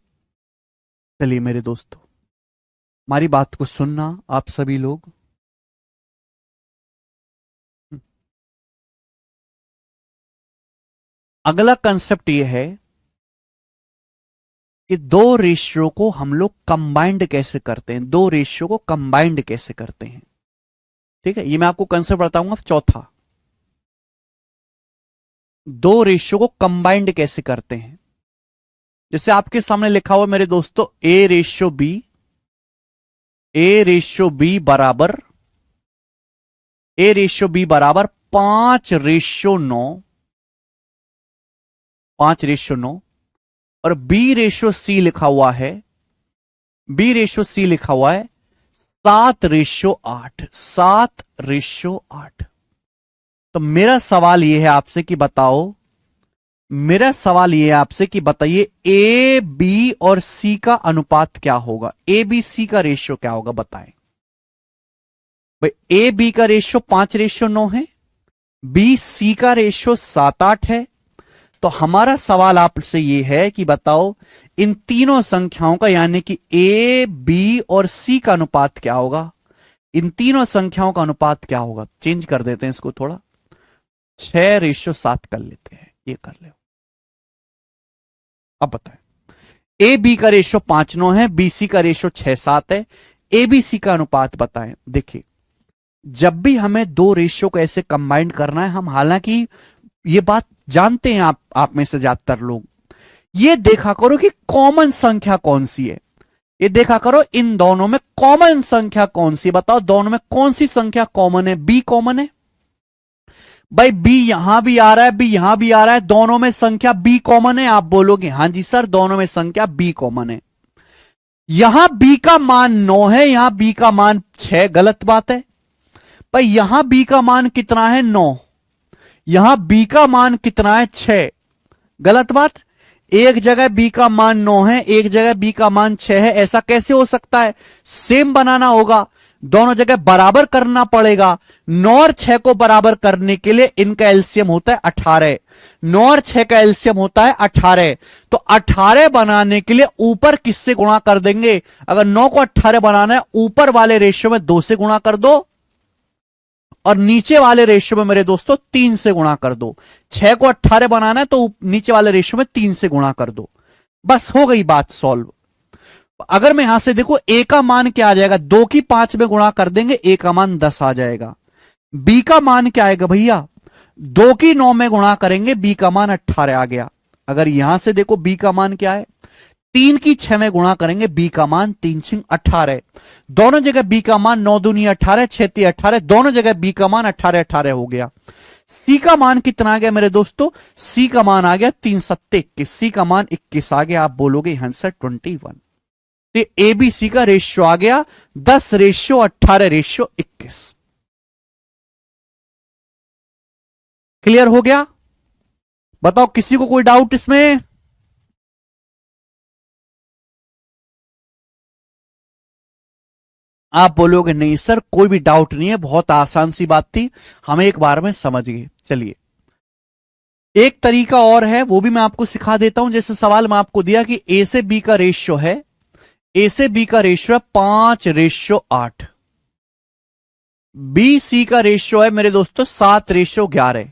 चलिए मेरे दोस्तों, हमारी बात को सुनना आप सभी लोग। अगला कंसेप्ट यह है कि दो रेशियो को हम लोग कंबाइंड कैसे करते हैं, दो रेशियो को कंबाइंड कैसे करते हैं। ठीक है, ये मैं आपको कंसेप्ट बताऊंगा। चौथा, दो रेशियो को कंबाइंड कैसे करते हैं। जैसे आपके सामने लिखा हुआ मेरे दोस्तों, A/B बराबर 5:9, 5:9, और B/C लिखा हुआ है, B/C लिखा हुआ है 7:8, 7:8। तो मेरा सवाल यह है आपसे कि बताओ, मेरा सवाल यह है आपसे कि बताइए ए बी और सी का अनुपात क्या होगा, ए बी सी का रेशियो क्या होगा, बताएं भाई। ए बी का रेशियो 5:9 है, बी सी का रेशियो 7:8 है। तो हमारा सवाल आपसे यह है कि बताओ इन तीनों संख्याओं का, यानी कि ए बी और सी का अनुपात क्या होगा, इन तीनों संख्याओं का अनुपात क्या होगा। चेंज कर देते हैं इसको थोड़ा, 6:7 कर लेते हैं, ये कर ले। अब बताएं, ए बी का रेशियो 5:9 है, बी सी का रेशियो 6:7 है, ए बी सी का अनुपात बताएं। देखिए, जब भी हमें दो रेशियो को ऐसे कंबाइन करना है, हम हालांकि ये बात जानते हैं आप में से ज्यादातर लोग, ये देखा करो कि कॉमन संख्या कौन सी है, ये देखा करो इन दोनों में कॉमन संख्या कौन सी। बताओ दोनों में कौन सी संख्या कॉमन है, बी कॉमन है भाई, बी यहां भी आ रहा है, बी यहां भी आ रहा है, दोनों में संख्या बी कॉमन है। आप बोलोगे हां जी सर, दोनों में संख्या बी कॉमन है। यहां बी का मान 9 है, यहां बी का मान 6, गलत बात है भाई। यहां बी का मान कितना है, 9, यहां बी का मान कितना है, 6, गलत बात। एक जगह बी का मान 9 है, एक जगह बी का मान 6 है, ऐसा कैसे हो सकता है। सेम बनाना होगा, दोनों जगह बराबर करना पड़ेगा। 9 और 6 को बराबर करने के लिए इनका एलसीएम होता है 18, 9 और 6 का एलसीएम होता है 18। तो 18 बनाने के लिए ऊपर किससे गुणा कर देंगे, अगर 9 को 18 बनाना है, ऊपर वाले रेशियो में 2 से गुणा कर दो, और नीचे वाले रेशियो में मेरे दोस्तों 3 से गुणा कर दो। 6 को 18 बनाना है तो नीचे वाले रेशियो में 3 से गुणा कर दो, बस हो गई बात सॉल्व। अगर मैं यहां से देखो, ए का मान क्या आ जाएगा, 2 की 5 में गुणा कर देंगे, ए का मान 10 आ जाएगा। बी का मान क्या आएगा भैया, 2 की 9 में गुणा करेंगे, बी का मान 18 आ गया। अगर यहां से देखो बी का मान क्या है, 3 की 6 में गुणा करेंगे, बी का मान 3×6 18। दोनों जगह बी का मान 9 दूनी 18, 6 × 18, दोनों जगह बी का मान 18 18 हो गया। सी का मान कितना आ गया मेरे दोस्तों, सी का मान आ गया 3 7 21, सी का मान 21 आ गया। आप बोलोगे आंसर 21। तो ए बी सी का रेशियो आ गया 10:18:21। क्लियर हो गया, बताओ किसी को कोई डाउट इसमें। आप बोलोगे नहीं सर कोई भी डाउट नहीं है, बहुत आसान सी बात थी, हमें एक बार में समझ गए। चलिए एक तरीका और है, वो भी मैं आपको सिखा देता हूं। जैसे सवाल मैं आपको दिया कि ए से बी का रेशियो है, ए से बी का रेशियो है 5:8, बी सी का रेशियो है मेरे दोस्तों 7:11,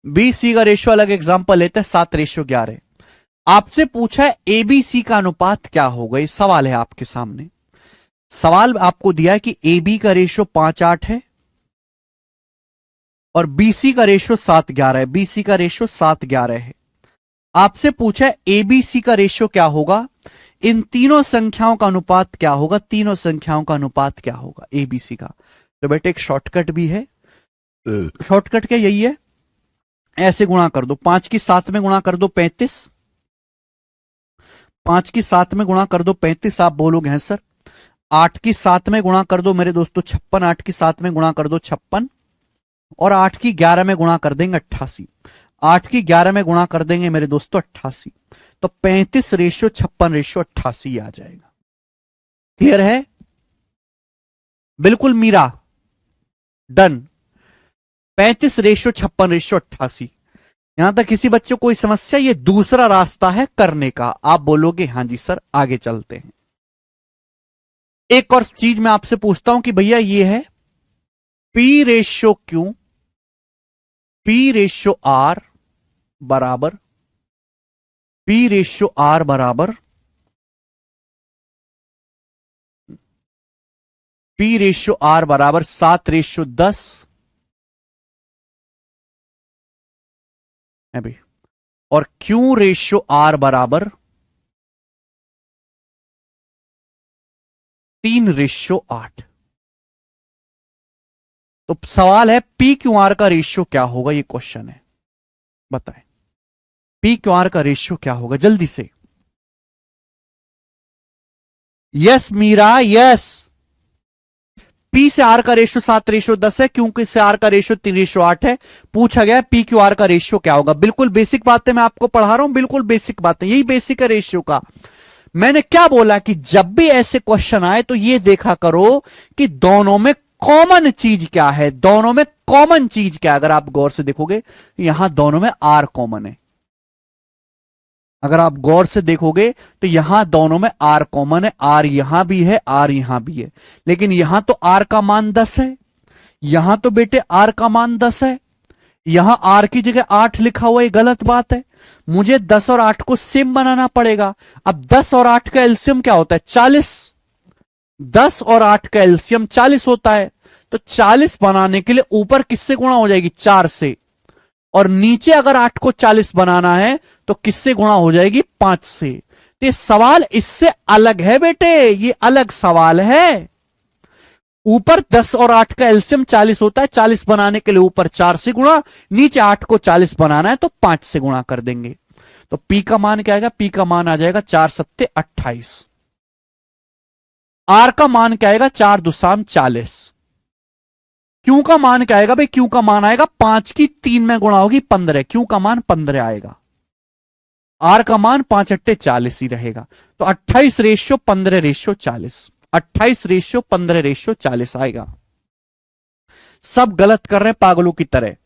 बी सी का रेशियो अलग एग्जांपल लेते हैं 7:11। आपसे पूछा है ए बी सी का अनुपात क्या होगा, ये सवाल है आपके सामने। सवाल आपको दिया है कि ए बी का रेशियो 5:8 है और बीसी का रेशियो 7:11 है, बीसी का रेशियो 7:11 है। आपसे पूछा है एबीसी का रेशियो क्या होगा, इन तीनों संख्याओं का अनुपात क्या होगा, तीनों संख्याओं का अनुपात क्या होगा एबीसी का। तो बेटे एक शॉर्टकट भी है, शॉर्टकट क्या यही है, ऐसे गुणा कर दो, 5 की 7 में गुणा कर दो 35, 5 की 7 में गुणा कर दो 35। आप बोलोगे हैं सर 8 की 7 में गुणा कर दो मेरे दोस्तों 56, 8 की 7 में गुणा कर दो 56, और 8 की 11 में गुणा कर देंगे 88, 8 की 11 में गुणा कर देंगे मेरे दोस्तों 88। तो 35:56:88 आ जाएगा। क्लियर है? बिल्कुल मीरा, डन। 35:56:88। यहां तक किसी बच्चे को कोई समस्या? ये दूसरा रास्ता है करने का। आप बोलोगे हां जी सर, आगे चलते हैं। एक और चीज मैं आपसे पूछता हूं कि भैया ये है P/Q, P/R बराबर P/R बराबर P/R बराबर 7:10 है भाई, और Q/R बराबर 3:8। तो सवाल है PQR का रेशियो क्या होगा, ये क्वेश्चन है। बताएं PQR का रेशियो क्या होगा जल्दी से। Yes Meera, yes. P से R का रेशियो 7:10 है, क्योंकि से R का रेशियो 3:8 है। पूछा गया PQR का रेशियो क्या होगा। बिल्कुल बेसिक बातें मैं आपको पढ़ा रहा हूं, बिल्कुल बेसिक बातें, यही बेसिक है रेशियो का। मैंने क्या बोला कि जब भी ऐसे क्वेश्चन आए तो ये देखा करो कि दोनों में कॉमन चीज क्या है, दोनों में कॉमन चीज क्या है। अगर आप गौर से देखोगे यहां दोनों में R कॉमन है। अगर आप गौर से देखोगे तो यहां दोनों में R कॉमन है। R यहां भी है, R यहां भी है, लेकिन यहां तो R का मान 10 है, यहां तो बेटे R का मान 10 है। यहां R की जगह 8 लिखा हुआ है, गलत बात है। मुझे 10 और 8 को सेम बनाना पड़ेगा। अब 10 और 8 का एलसीएम क्या होता है? 40। 10 और 8 का एलसीएम 40 होता है। तो 40 बनाने के लिए ऊपर किससे गुणा हो जाएगी? 4 से। और नीचे अगर 8 को 40 बनाना है तो किससे गुणा हो जाएगी? 5 से। तो ये सवाल इससे अलग है बेटे, ये अलग सवाल है। ऊपर 10 और 8 का एलसीएम 40 होता है, 40 बनाने के लिए ऊपर 4 से गुणा, नीचे 8 को 40 बनाना है तो 5 से गुणा कर देंगे। तो P का मान क्या आएगा? P का मान आ जाएगा 4 सत्ते 28। R का मान क्या आएगा? 4 दूसाम 40। Q का मान क्या आएगा भाई? Q का मान आएगा 5 की 3 में गुणा होगी 15। Q का मान 15 आएगा। R का मान 5 अट्टे 40 ही रहेगा। तो 28:15:40, 28:15:40 आएगा। सब गलत कर रहे हैं पागलों की तरह।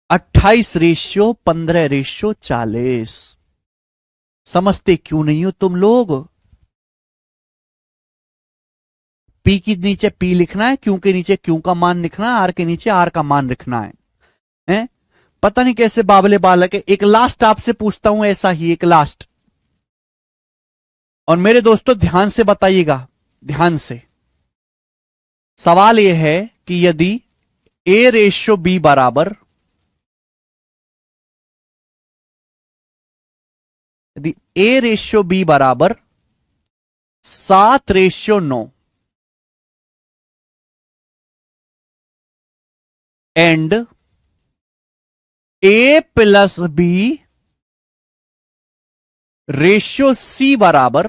28:15:40 समझते क्यों नहीं हो तुम लोग? P के नीचे P लिखना है, Q के नीचे Q का मान लिखना है, R के नीचे R का मान लिखना है। हैं? पता नहीं कैसे बाबले बालक है। एक लास्ट आपसे पूछता हूं, ऐसा ही एक लास्ट, और मेरे दोस्तों ध्यान से बताइएगा, ध्यान से। सवाल यह है कि यदि A/B बराबर, यदि A/B बराबर 7:9 एंड A+B/C बराबर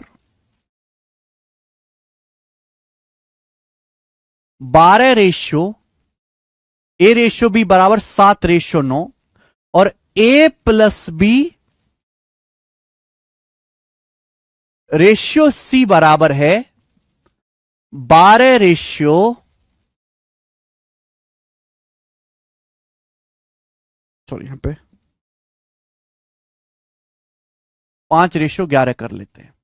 12 A/B बराबर 7:9 और A+B/C बराबर है 12 सॉरी यहां पे 5:11 कर लेते हैं।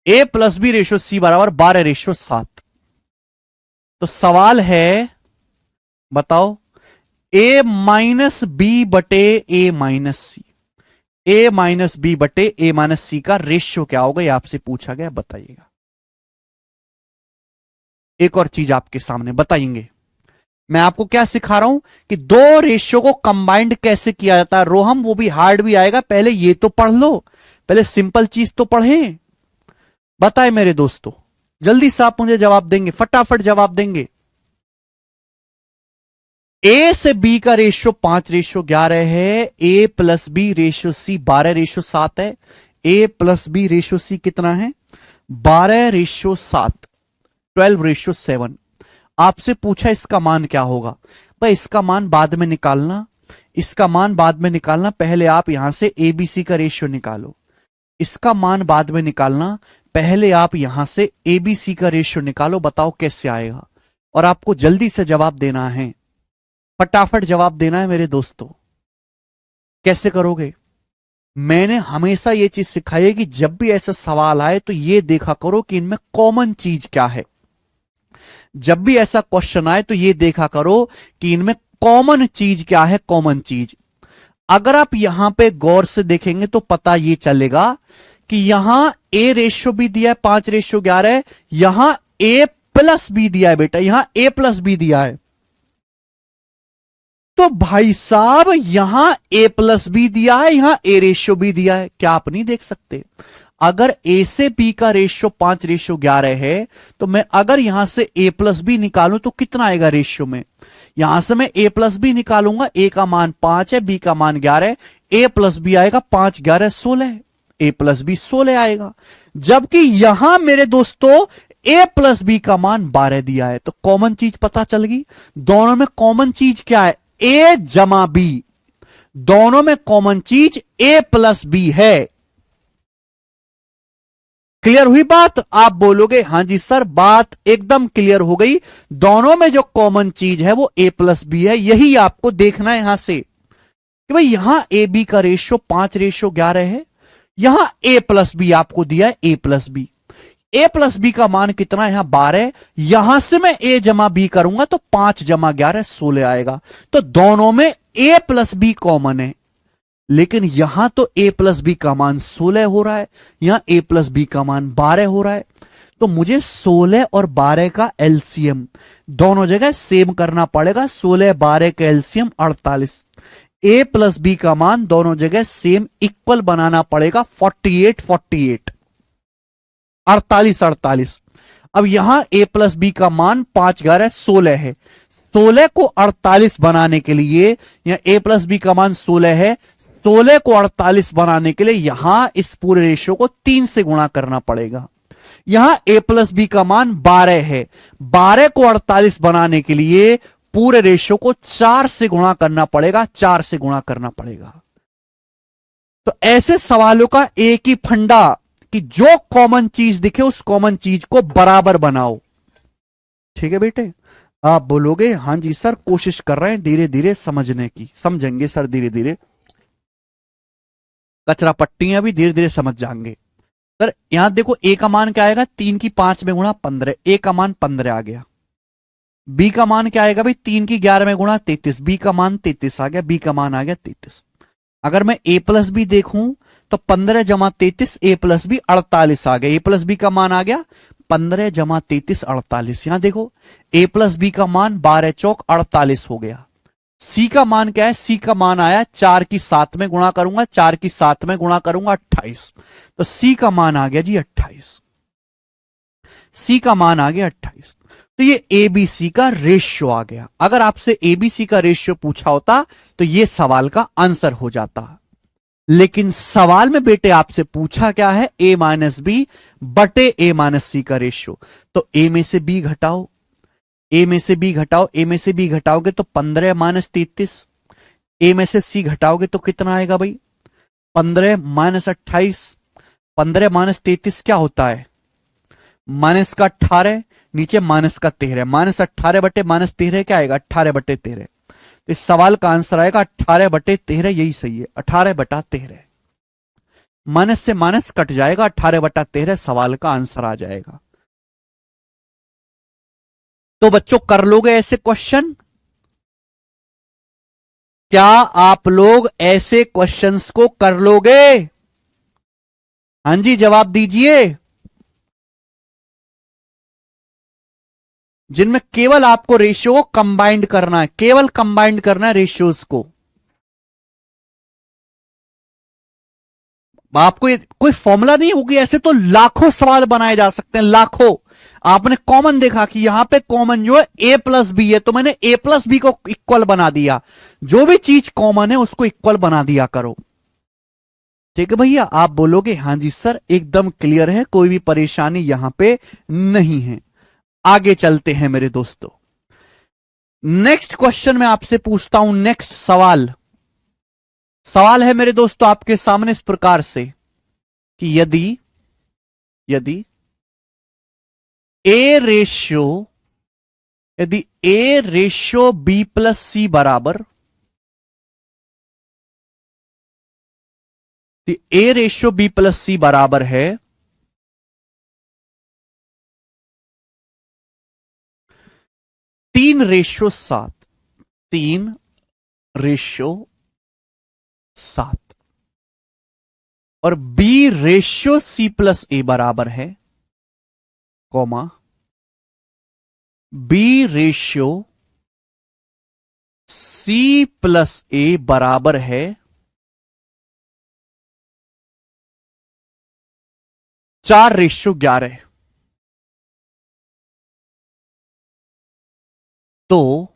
A+B/C बराबर 12:7। तो सवाल है, बताओ A-B/A-C, A-B/A-C का रेशियो क्या होगा? ये आपसे पूछा गया, बताइएगा। एक और चीज आपके सामने बताएंगे। मैं आपको क्या सिखा रहा हूं कि दो रेशियो को कंबाइंड कैसे किया जाता है। रोहम वो भी हार्ड भी आएगा, पहले ये तो पढ़ लो, पहले सिंपल चीज तो पढ़ें। बताए मेरे दोस्तों, जल्दी से आप मुझे जवाब देंगे, फटाफट जवाब देंगे। A से B का रेशियो 5:11 है। A+B/C 12:7 है। A+B/C कितना है? 12:7, 12:7। आपसे पूछा इसका मान क्या होगा, भाई इसका मान बाद में निकालना, इसका मान बाद में निकालना, पहले आप यहां से एबीसी का रेशियो निकालो, इसका मान बाद में निकालना, पहले आप यहां से एबीसी का रेशियो निकालो, बताओ कैसे आएगा। और आपको जल्दी से जवाब देना है, फटाफट जवाब देना है मेरे दोस्तों। कैसे करोगे? मैंने हमेशा यह चीज सिखाई है कि जब भी ऐसा सवाल आए तो यह देखा करो कि इनमें कॉमन चीज क्या है। जब भी ऐसा क्वेश्चन आए तो यह देखा करो कि इनमें कॉमन चीज क्या है, कॉमन चीज। अगर आप यहां पे गौर से देखेंगे तो पता यह चलेगा कि यहां ए रेशियो भी दिया है 5:11, यहां ए प्लस बी दिया है बेटा, यहां ए प्लस बी दिया है। तो भाई साहब यहां ए प्लस बी दिया है, यहां ए रेशियो भी दिया है। क्या आप नहीं देख सकते? अगर ए से बी का रेशियो 5:11 है तो मैं अगर यहां से ए प्लस बी निकालूं तो कितना आएगा रेशियो में? यहां से मैं ए प्लस बी निकालूंगा, ए का मान 5 है, बी का मान 11, ए प्लस बी आएगा 5 11 16, ए प्लस बी 16 आएगा। जबकि यहां मेरे दोस्तों ए प्लस बी का मान 12 दिया है। तो कॉमन चीज पता चल गई। दोनों में कॉमन चीज क्या है? ए जमा बी। दोनों में कॉमन चीज ए प्लस बी है। क्लियर हुई बात? आप बोलोगे हां जी सर, बात एकदम क्लियर हो गई। दोनों में जो कॉमन चीज है वो ए प्लस बी है। यही आपको देखना है यहां से कि भाई यहां ए बी का रेशियो 5:11 है, यहां ए प्लस बी आपको दिया है ए प्लस बी। ए प्लस बी का मान कितना है? यहां 12। यहां से मैं ए जमा बी करूंगा तो 5 जमा 11 16 आएगा। तो दोनों में ए प्लस बी कॉमन है, लेकिन यहां तो ए प्लस बी का मान 16 हो रहा है, यहां ए प्लस बी का मान 12 हो रहा है। तो मुझे 16 और 12 का एलसीएम दोनों जगह सेम करना पड़ेगा। 16 12 का एलसीएम 48। ए प्लस बी का मान दोनों जगह सेम इक्वल बनाना पड़ेगा। 48 48 48 48। अब यहां ए प्लस बी का मान 5 11 16 है। 16 को 48 बनाने के लिए, यहां ए प्लस बी का मान 16 है, 16 को 48 बनाने के लिए यहां इस पूरे रेशियो को 3 से गुणा करना पड़ेगा। यहां ए प्लस बी का मान 12 है, 12 को 48 बनाने के लिए पूरे रेशियो को 4 से गुणा करना पड़ेगा, 4 से गुणा करना पड़ेगा। तो ऐसे सवालों का एक ही फंडा कि जो कॉमन चीज दिखे उस कॉमन चीज को बराबर बनाओ। ठीक है बेटे? आप बोलोगे हां जी सर, कोशिश कर रहे हैं धीरे धीरे समझने की। समझेंगे सर धीरे धीरे, कचरा पट्टियां भी धीरे धीरे समझ जाएंगे। सर यहां देखो ए का मान क्या आएगा? 3 की 5 में गुणा 15, ए का मान 15 आ गया। बी का मान क्या आएगा भाई? 3 की 11 में गुणा 33, बी का मान 33 आ गया, बी का मान आ गया 33। अगर मैं ए प्लस बी देखूं तो 15 जमा 33 ए प्लस बी 48 आ गया। ए प्लस बी का मान आ गया 15 जमा 33 48। यहां देखो ए प्लस बी का मान 12 चौक 48 हो गया। सी का मान क्या है? सी का मान आया 4 की 7 में गुणा करूंगा, 4 की 7 में गुणा करूंगा 28। तो सी का मान आ गया जी 28। सी का मान आ गया 28। तो ये एबीसी का रेशियो आ गया। अगर आपसे एबीसी का रेशियो पूछा होता तो ये सवाल का आंसर हो जाता। लेकिन सवाल में बेटे आपसे पूछा क्या है? ए माइनस बी बटे ए माइनस सी का रेशियो। तो ए में से बी घटाओ, ए में से बी घटाओ, ए में से बी घटाओगे तो 15 माइनस 33। ए में से सी घटाओगे तो कितना आएगा भाई? 15 माइनस 28। 15 माइनस 33 क्या होता है? माइनस का 18, नीचे माइनस का 13। माइनस 18 बटे माइनस 13 क्या आएगा? 18 बटे 13। तो इस सवाल का आंसर आएगा 18 बटे 13। यही सही है, 18 बटा 13। माइनस से माइनस कट जाएगा, 18 बटा 13 सवाल का आंसर आ जाएगा। तो बच्चों कर लोगे ऐसे क्वेश्चन? क्या आप लोग ऐसे क्वेश्चंस को कर लोगे? हां जी जवाब दीजिए। जिनमें केवल आपको रेशियो को कंबाइंड करना है, केवल कंबाइंड करना है रेशियोज को। आपको ये कोई फॉर्मूला नहीं होगी, ऐसे तो लाखों सवाल बनाए जा सकते हैं, लाखों। आपने कॉमन देखा कि यहां पे कॉमन जो है ए प्लस बी है, तो मैंने ए प्लस बी को इक्वल बना दिया। जो भी चीज कॉमन है उसको इक्वल बना दिया करो। ठीक है भैया? आप बोलोगे हां जी सर एकदम क्लियर है, कोई भी परेशानी यहां पे नहीं है। आगे चलते हैं मेरे दोस्तों। नेक्स्ट क्वेश्चन मैं आपसे पूछता हूं, नेक्स्ट सवाल। सवाल है मेरे दोस्तों आपके सामने इस प्रकार से कि यदि यदि ए रेशियो यदि A ratio B plus C बराबर, A ratio B plus C बराबर है 3:7, 3:7 और B ratio C plus A बराबर है, comma B ratio C plus A बराबर है 4:11। तो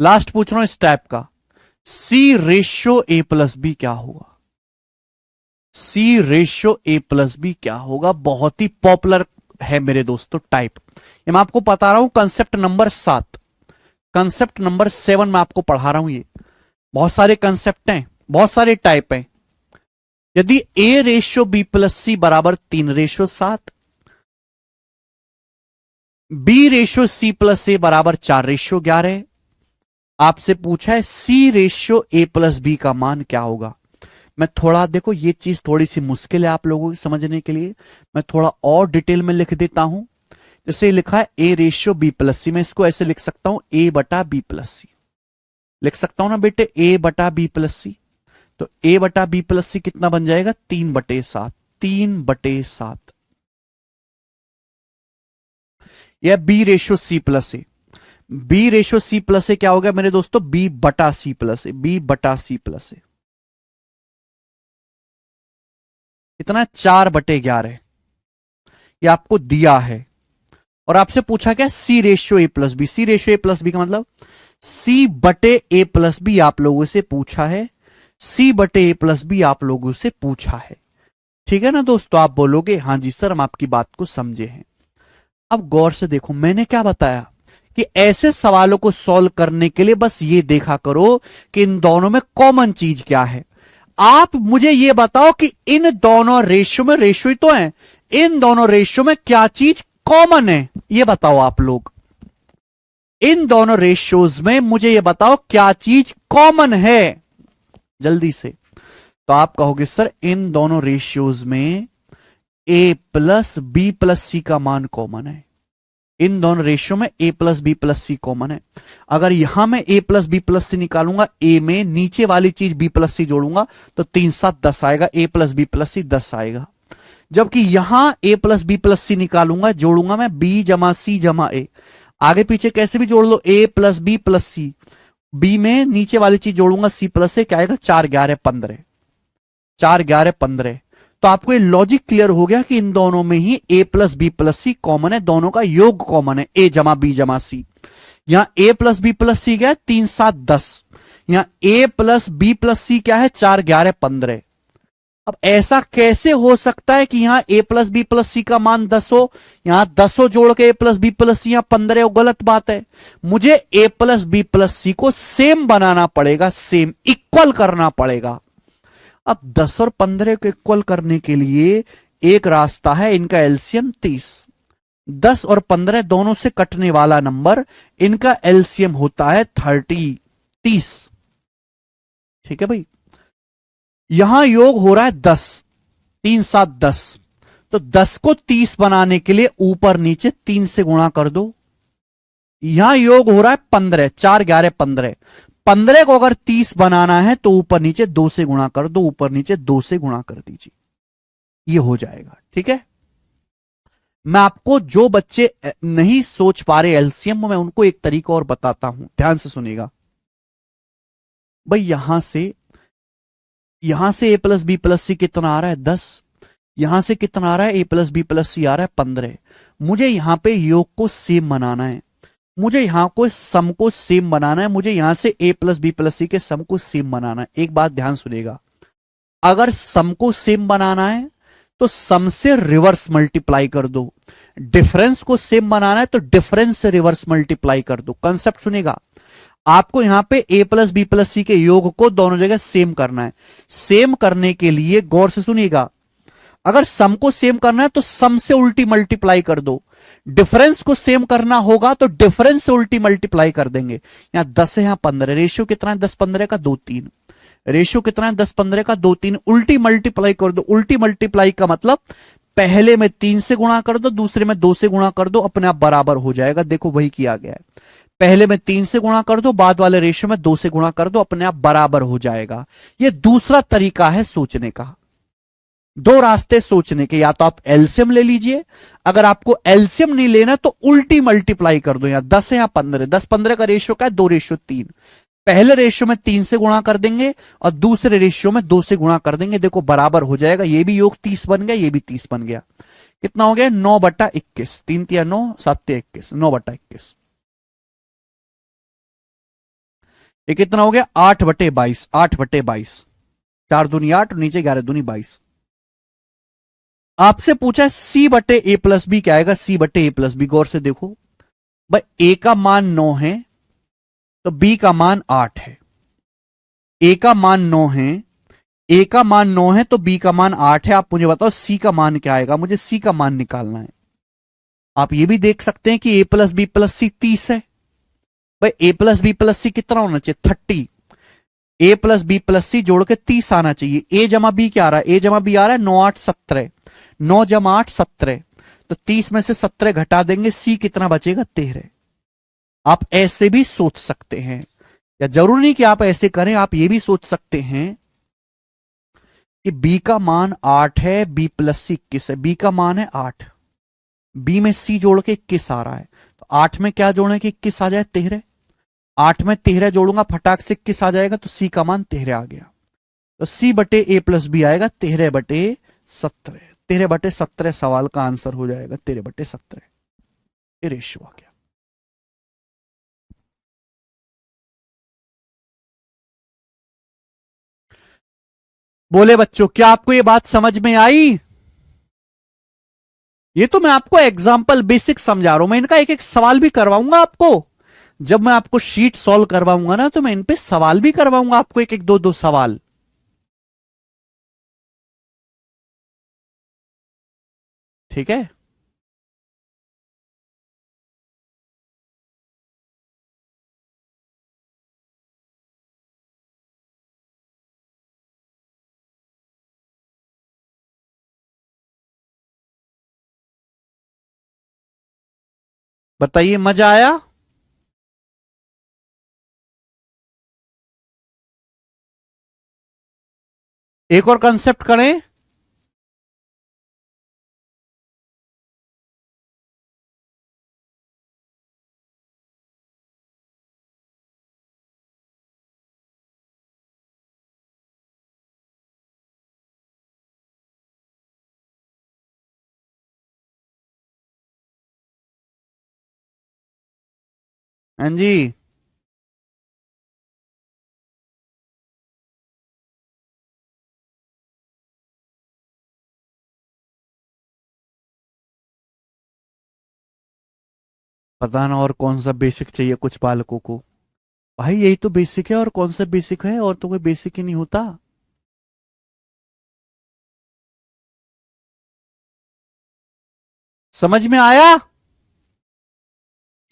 लास्ट पूछ रहा हूं इस टाइप का, सी रेशियो ए प्लस बी क्या होगा? सी रेशियो ए प्लस बी क्या होगा? बहुत ही पॉपुलर है मेरे दोस्तों टाइप। ये मैं आपको बता रहा हूं कंसेप्ट नंबर 7, कंसेप्ट नंबर 7 मैं आपको पढ़ा रहा हूं। ये बहुत सारे कंसेप्ट हैं, बहुत सारे टाइप हैं। यदि A ratio B plus C बराबर 3:7, B ratio C plus A बराबर 4:11, आपसे पूछा है सी रेशियो ए प्लस बी का मान क्या होगा। मैं थोड़ा, देखो ये चीज थोड़ी सी मुश्किल है आप लोगों को समझने के लिए, मैं थोड़ा और डिटेल में लिख देता हूं। जैसे लिखा है ए रेशियो बी प्लस सी, मैं इसको ऐसे लिख सकता हूं ए बटा बी प्लस सी, लिख सकता हूं ना बेटे, ए बटा बी प्लस सी। तो ए बटा बी प्लस सी कितना बन जाएगा? 3/7, 3/7। यह बी रेशियो सी प्लस ए, बी रेशियो सी प्लस ए क्या हो गया मेरे दोस्तों? बी बटा सी प्लस ए, बी बटा सी प्लस ए। इतना 4/11 ये आपको दिया है। और आपसे पूछा क्या? सी ratio A plus B, C ratio A plus B का मतलब सी बटे ए प्लस बी आप लोगों से पूछा है, सी बटे ए प्लस बी आप लोगों से पूछा है। ठीक है ना दोस्तों? आप बोलोगे हां जी सर हम आपकी बात को समझे हैं। अब गौर से देखो मैंने क्या बताया कि ऐसे सवालों को सॉल्व करने के लिए बस ये देखा करो कि इन दोनों में कॉमन चीज क्या है। आप मुझे ये बताओ कि इन दोनों रेशियो में, रेशियो ही तो है, इन दोनों रेशियो में क्या चीज कॉमन है, ये बताओ आप लोग। इन दोनों रेशियोज में मुझे ये बताओ क्या चीज कॉमन है, जल्दी से। तो आप कहोगे सर इन दोनों रेशियोज में ए प्लस बी प्लस सी का मान कॉमन है। इन दोनों रेशियो में ए प्लस बी प्लस सी कॉमन है। अगर यहां मैं ए प्लस बी प्लस सी निकालूंगा, ए में नीचे वाली चीज बी प्लस सी जोड़ूंगा तो 3×7 10 आएगा, ए प्लस बी प्लस सी 10 आएगा। जबकि यहां ए प्लस बी प्लस सी निकालूंगा, जोड़ूंगा मैं बी जमा सी जमा ए, आगे पीछे कैसे भी जोड़ लो, ए प्लस बी प्लस सी, बी में नीचे वाली चीज जोड़ूंगा सी प्लस ए, क्या आएगा? 4×11=15, 4×11=15। तो आपको ये लॉजिक क्लियर हो गया कि इन दोनों में ही ए प्लस बी प्लस सी कॉमन है, दोनों का योग कॉमन है, ए जमा बी जमा सी। यहां ए प्लस बी प्लस सी क्या है? 3×7=10। यहां ए प्लस बी प्लस सी क्या है? 4×11=15। अब ऐसा कैसे हो सकता है कि यहां ए प्लस बी प्लस सी का मान 10 हो, यहां 10 हो जोड़ के ए प्लस बी प्लस सी, यहां 15 हो? गलत बात है। मुझे ए प्लस बी प्लस सी को सेम बनाना पड़ेगा, सेम इक्वल करना पड़ेगा। अब 10 और 15 को इक्वल करने के लिए एक रास्ता है, इनका एलसीएम 30। 10 और 15 दोनों से कटने वाला नंबर, इनका एलसीएम होता है 30। ठीक है भाई? यहां योग हो रहा है 10, 3×7=10। तो 10 को 30 बनाने के लिए ऊपर नीचे 3 से गुणा कर दो। यहां योग हो रहा है 15, 4×11=15। 15 को अगर 30 बनाना है तो ऊपर नीचे 2 से गुणा कर दो, ऊपर नीचे 2 से गुणा कर दीजिए, ये हो जाएगा। ठीक है? मैं आपको जो बच्चे नहीं सोच पा रहे एलसीएम, मैं उनको एक तरीका और बताता हूं, ध्यान से सुनिएगा भाई। यहां से ए प्लस बी प्लस सी कितना आ रहा है? 10। यहां से कितना आ रहा है? ए प्लस बी प्लस सी आ रहा है 15। मुझे यहां पे योग को सेम बनाना है, मुझे यहां को सम को सेम बनाना है, मुझे यहां से ए प्लस बी प्लस सी के सम को सेम बनाना है। एक बात ध्यान सुनिएगा, अगर सम को सेम बनाना है तो सम से रिवर्स मल्टीप्लाई कर दो। डिफरेंस को सेम बनाना है तो डिफरेंस से रिवर्स मल्टीप्लाई कर दो। कंसेप्ट सुनेगा, आपको यहां पे a प्लस बी प्लस सी के योग को दोनों जगह सेम करना है। सेम करने के लिए गौर से सुनिएगा, अगर सम को सेम करना है तो सम से उल्टी मल्टीप्लाई कर दो। डिफरेंस को सेम करना होगा तो डिफरेंस से उल्टी मल्टीप्लाई कर देंगे। यहां 10 है, यहां 15। रेशियो कितना है? 10 15 का 2 3। रेशियो कितना है? 10 15 का 2 3। उल्टी मल्टीप्लाई कर दो। उल्टी मल्टीप्लाई का मतलब पहले में 3 से गुणा कर दो, दूसरे में 2 से गुणा कर दो, अपने आप बराबर हो जाएगा। देखो वही किया गया है। पहले में 3 से गुणा कर दो, बाद वाले रेशियो में 2 से गुणा कर दो, अपने आप बराबर हो जाएगा। यह दूसरा तरीका है सोचने का। दो रास्ते सोचने के, या तो आप एलसीएम ले लीजिए, अगर आपको एलसीएम नहीं लेना तो उल्टी मल्टीप्लाई कर दो। यहां 10 है, यहां 15। 10 15 का रेशियो क्या है? 2 रेशियो 3। पहले रेशियो में 3 से गुणा कर देंगे और दूसरे रेशियो में 2 से गुणा कर देंगे। देखो बराबर हो जाएगा। ये भी योग 30 बन गया, ये भी 30 बन गया। कितना हो गया? 9/21। 3 3 9, 7 21, 9/21। ये कितना हो गया? 8/22। 8/22। 4 दूनी 8, नीचे 11 दूनी 22। आपसे पूछा है C/A+B क्या आएगा? C/A+B। गौर से देखो भाई, A का मान 9 है तो B का मान 8 है। A का मान 9 है, A का मान 9 है तो B का मान 8 है। आप मुझे बताओ C का मान क्या आएगा? मुझे C का मान निकालना है। आप ये भी देख सकते हैं कि A प्लस बी प्लस सी 30 है। भाई A प्लस बी प्लस सी कितना होना चाहिए? 30। A प्लस बी प्लस सी जोड़ के 30 आना चाहिए। A जमा B क्या आ रहा है? A जमा B आ रहा है 9 8 17। 9 जमा 8 17। तो 30 में से 17 घटा देंगे, C कितना बचेगा? 13। आप ऐसे भी सोच सकते हैं, या जरूरी नहीं कि आप ऐसे करें, आप ये भी सोच सकते हैं कि B का मान 8 है, B प्लस सी 21 है। B का मान है 8, B में C जोड़ के 21 आ रहा है। तो 8 में क्या जोड़े कि 21 आ जाए? 13। 8 में 13 जोड़ूंगा, फटाक से 21 आ जाएगा, तो C का मान 13 आ गया। तो C/A+B आएगा 13/17। 13/17 सवाल का आंसर हो जाएगा। 13/17 ये रेशियो आ गया। बोले बच्चों, क्या आपको ये बात समझ में आई? ये तो मैं आपको एग्जाम्पल बेसिक समझा रहा हूं। मैं इनका एक एक सवाल भी करवाऊंगा आपको। जब मैं आपको शीट सॉल्व करवाऊंगा ना, तो मैं इन पे सवाल भी करवाऊंगा आपको, एक एक दो दो सवाल। ठीक है? बताइए, मजा आया? एक और कंसेप्ट करें। हाँ जी। पता ना और कौन सा बेसिक चाहिए कुछ बालकों को। भाई यही तो बेसिक है, और कौन सा बेसिक है? और तो कोई बेसिक ही नहीं होता। समझ में आया?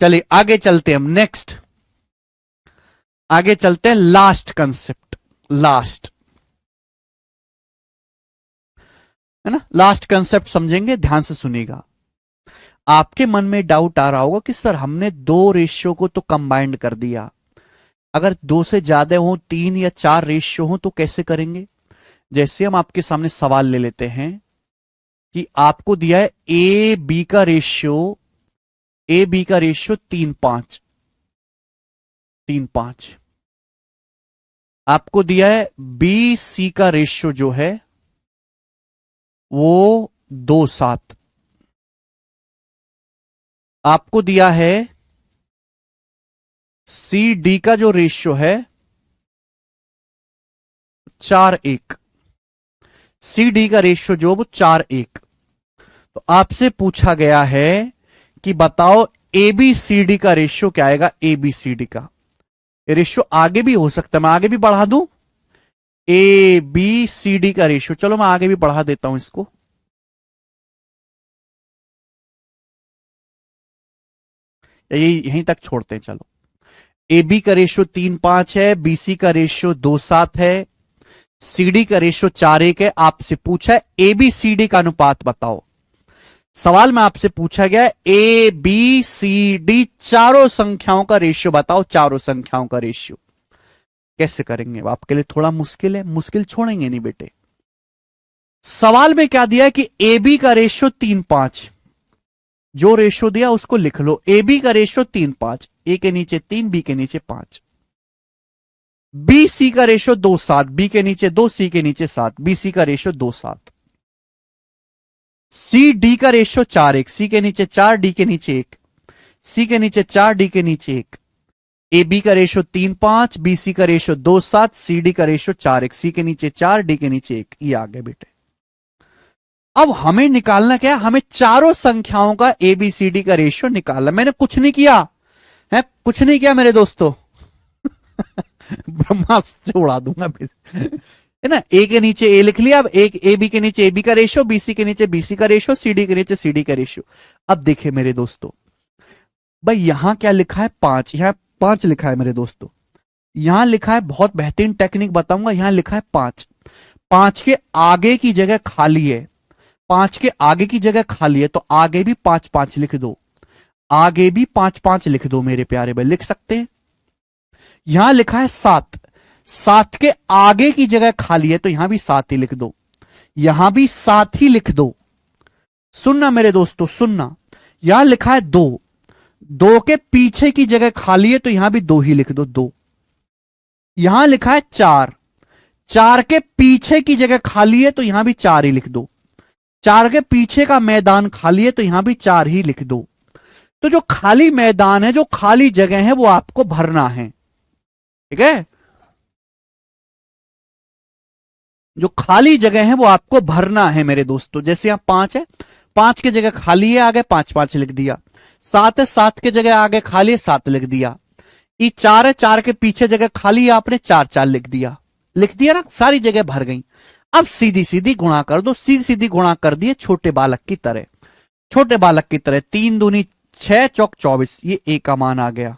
चलिए आगे चलते हैं हम। नेक्स्ट आगे चलते हैं, लास्ट कंसेप्ट। लास्ट है ना, लास्ट कंसेप्ट समझेंगे, ध्यान से सुनिएगा। आपके मन में डाउट आ रहा होगा कि सर हमने दो रेशियो को तो कंबाइंड कर दिया, अगर दो से ज्यादा हो, 3 या 4 रेशियो हो तो कैसे करेंगे? जैसे हम आपके सामने सवाल ले लेते हैं कि आपको दिया है ए बी का रेशियो 3 5। 3 5 आपको दिया है बी सी का रेशियो जो है वो 2 7। आपको दिया है सी डी का जो रेशियो है 4 1। सी डी का रेशियो जो वो 4:1। तो आपसे पूछा गया है कि बताओ ए बी सी डी का रेशियो क्या आएगा। ए बी सी डी का रेशियो आगे भी हो सकता है, मैं आगे भी बढ़ा दूं। ए बी सी डी का रेशियो, चलो मैं आगे भी बढ़ा देता हूं इसको। यहीं तक छोड़ते हैं चलो। ए बी का रेशियो 3:5 है, बी सी का रेशियो 2:7 है, सी डी का रेशियो 4:1 है। आपसे पूछा है ए बी सी डी का अनुपात बताओ। सवाल में आपसे पूछा गया ए बी सी डी चारों संख्याओं का रेशियो बताओ, चारों संख्याओं का रेशियो। कैसे करेंगे आपके लिए थोड़ा मुश्किल है, मुश्किल छोड़ेंगे नहीं बेटे। सवाल में क्या दिया है कि ए बी का रेशियो 3:5, जो रेशियो दिया उसको लिख लो। ए बी का रेशियो 3:5, ए के नीचे 3, बी के नीचे 5। बी सी का रेशियो 2:7, बी के नीचे 2, सी के नीचे 7, बी सी का रेशियो 2:7। सी डी का रेशियो 4:1, सी के नीचे 4, डी के नीचे 1, सी के नीचे 4, डी के नीचे 1। ए बी का रेशियो 3:5, बी सी का रेशियो 2:7, सी डी का रेशियो 4:1, सी के नीचे 4, डी के नीचे 1। ये आ गए बेटे। अब हमें निकालना क्या है, हमें चारों संख्याओं का ए बी सी डी का रेशियो निकालना। मैंने कुछ नहीं किया है, कुछ नहीं किया मेरे दोस्तों। ब्रह्मास्त्र से उड़ा दूंगा है ना। ए के नीचे ए लिख लिया, अब एक ए बी के नीचे ए बी का रेशियो, बी सी के नीचे बी सी का रेशियो, सी डी के नीचे सी डी का रेशियो। अब देखिए मेरे दोस्तों, भाई यहां क्या लिखा है 5, यहां 5 लिखा है मेरे दोस्तों। यहां लिखा है, बहुत बेहतरीन टेक्निक बताऊंगा, यहां लिखा है 5। 5 के आगे की जगह खाली है, 5 के आगे की जगह खाली है, तो आगे भी 5-5 लिख दो, आगे भी 5-5 लिख दो मेरे प्यारे भाई, लिख सकते हैं। यहां लिखा है 7, 7 के आगे की जगह खाली है, तो यहां भी 7 ही लिख दो, यहां भी 7 ही लिख दो। सुनना मेरे दोस्तों, सुनना। यहां लिखा है 2, 2 के पीछे की जगह खाली है, तो यहां भी 2 ही लिख दो, 2। यहां लिखा है 4, 4 के पीछे की जगह खाली है, तो यहां भी 4 ही लिख दो। 4 के पीछे का मैदान खाली है, तो यहां भी 4 ही लिख दो। तो जो खाली मैदान है, जो खाली जगह है, वो आपको भरना है, ठीक है। जो खाली जगह है वो आपको भरना है मेरे दोस्तों। जैसे यहां 5 है, 5 की जगह खाली है, आगे 5-5 लिख दिया। 7 है, 7 की जगह आगे खाली है, 7 लिख दिया। ये 4 है, 4 के पीछे जगह खाली है, आपने 4-4 लिख दिया, लिख दिया ना, सारी जगह भर गई। अब सीधी सीधी गुणा कर दो, सीधी सीधी गुणा कर दिए छोटे बालक की तरह, छोटे बालक की तरह। 3 दूनी 6, चौक 24, ये ए का मान आ गया।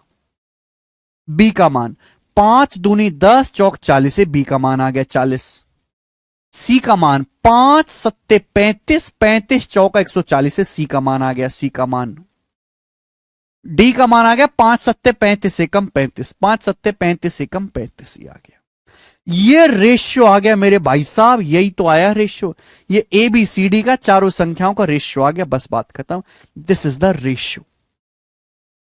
बी का मान 5 दूनी 10, चौक 40 है, बी का मान आ गया 40। सी का मान 5 सत्ते 35, 35 चौका 140 है, सी का मान आ गया, सी का मान। डी का मान आ गया 5 सत्ते 35 एकम 35, 5 सत्ते 35 एकम 35, ये आ गया। ये रेशियो आ गया मेरे भाई साहब, यही तो आया रेशियो। ये ए बी सी डी का चारों संख्याओं का रेशियो आ गया, बस बात खत्म। दिस इज द रेशियो,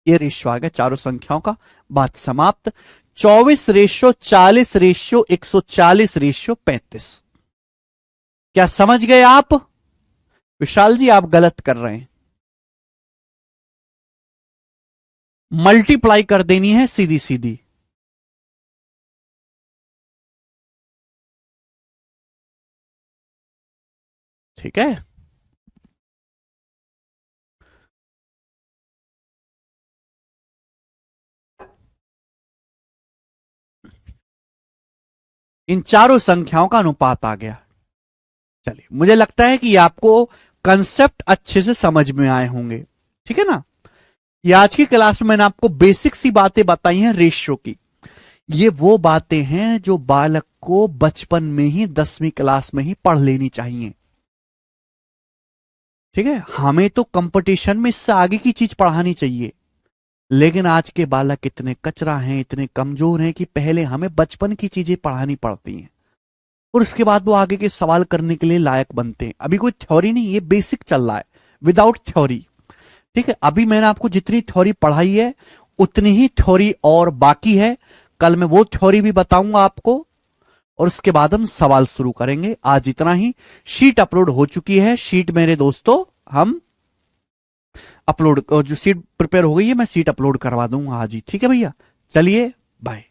ये रेशियो आ गया चारों संख्याओं का, बात समाप्त। 24 रेशियो 40 रेशियो 140 रेशियो 35। क्या समझ गए आप? विशाल जी आप गलत कर रहे हैं, मल्टीप्लाई कर देनी है सीधी सीधी। ठीक है, इन चारों संख्याओं का अनुपात आ गया। चलिए, मुझे लगता है कि आपको कंसेप्ट अच्छे से समझ में आए होंगे, ठीक है ना। ये आज की क्लास में मैंने आपको बेसिक सी बातें बताई हैं रेशियो की। ये वो बातें हैं जो बालक को बचपन में ही 10वीं क्लास में ही पढ़ लेनी चाहिए, ठीक है। हमें तो कंपटीशन में इससे आगे की चीज पढ़ानी चाहिए, लेकिन आज के बालक इतने कचरा हैं, इतने कमजोर हैं कि पहले हमें बचपन की चीजें पढ़ानी पड़ती हैं और उसके बाद वो आगे के सवाल करने के लिए लायक बनते हैं। अभी कोई थ्योरी नहीं, ये बेसिक चल रहा है, विदाउट थ्योरी, ठीक है। अभी मैंने आपको जितनी थ्योरी पढ़ाई है उतनी ही थ्योरी और बाकी है। कल मैं वो थ्योरी भी बताऊंगा आपको और उसके बाद हम सवाल शुरू करेंगे। आज इतना ही। शीट अपलोड हो चुकी है, शीट मेरे दोस्तों हम अपलोड, जो शीट प्रिपेयर हो गई है मैं शीट अपलोड करवा दूंगा आज ही, ठीक है भैया। चलिए बाय।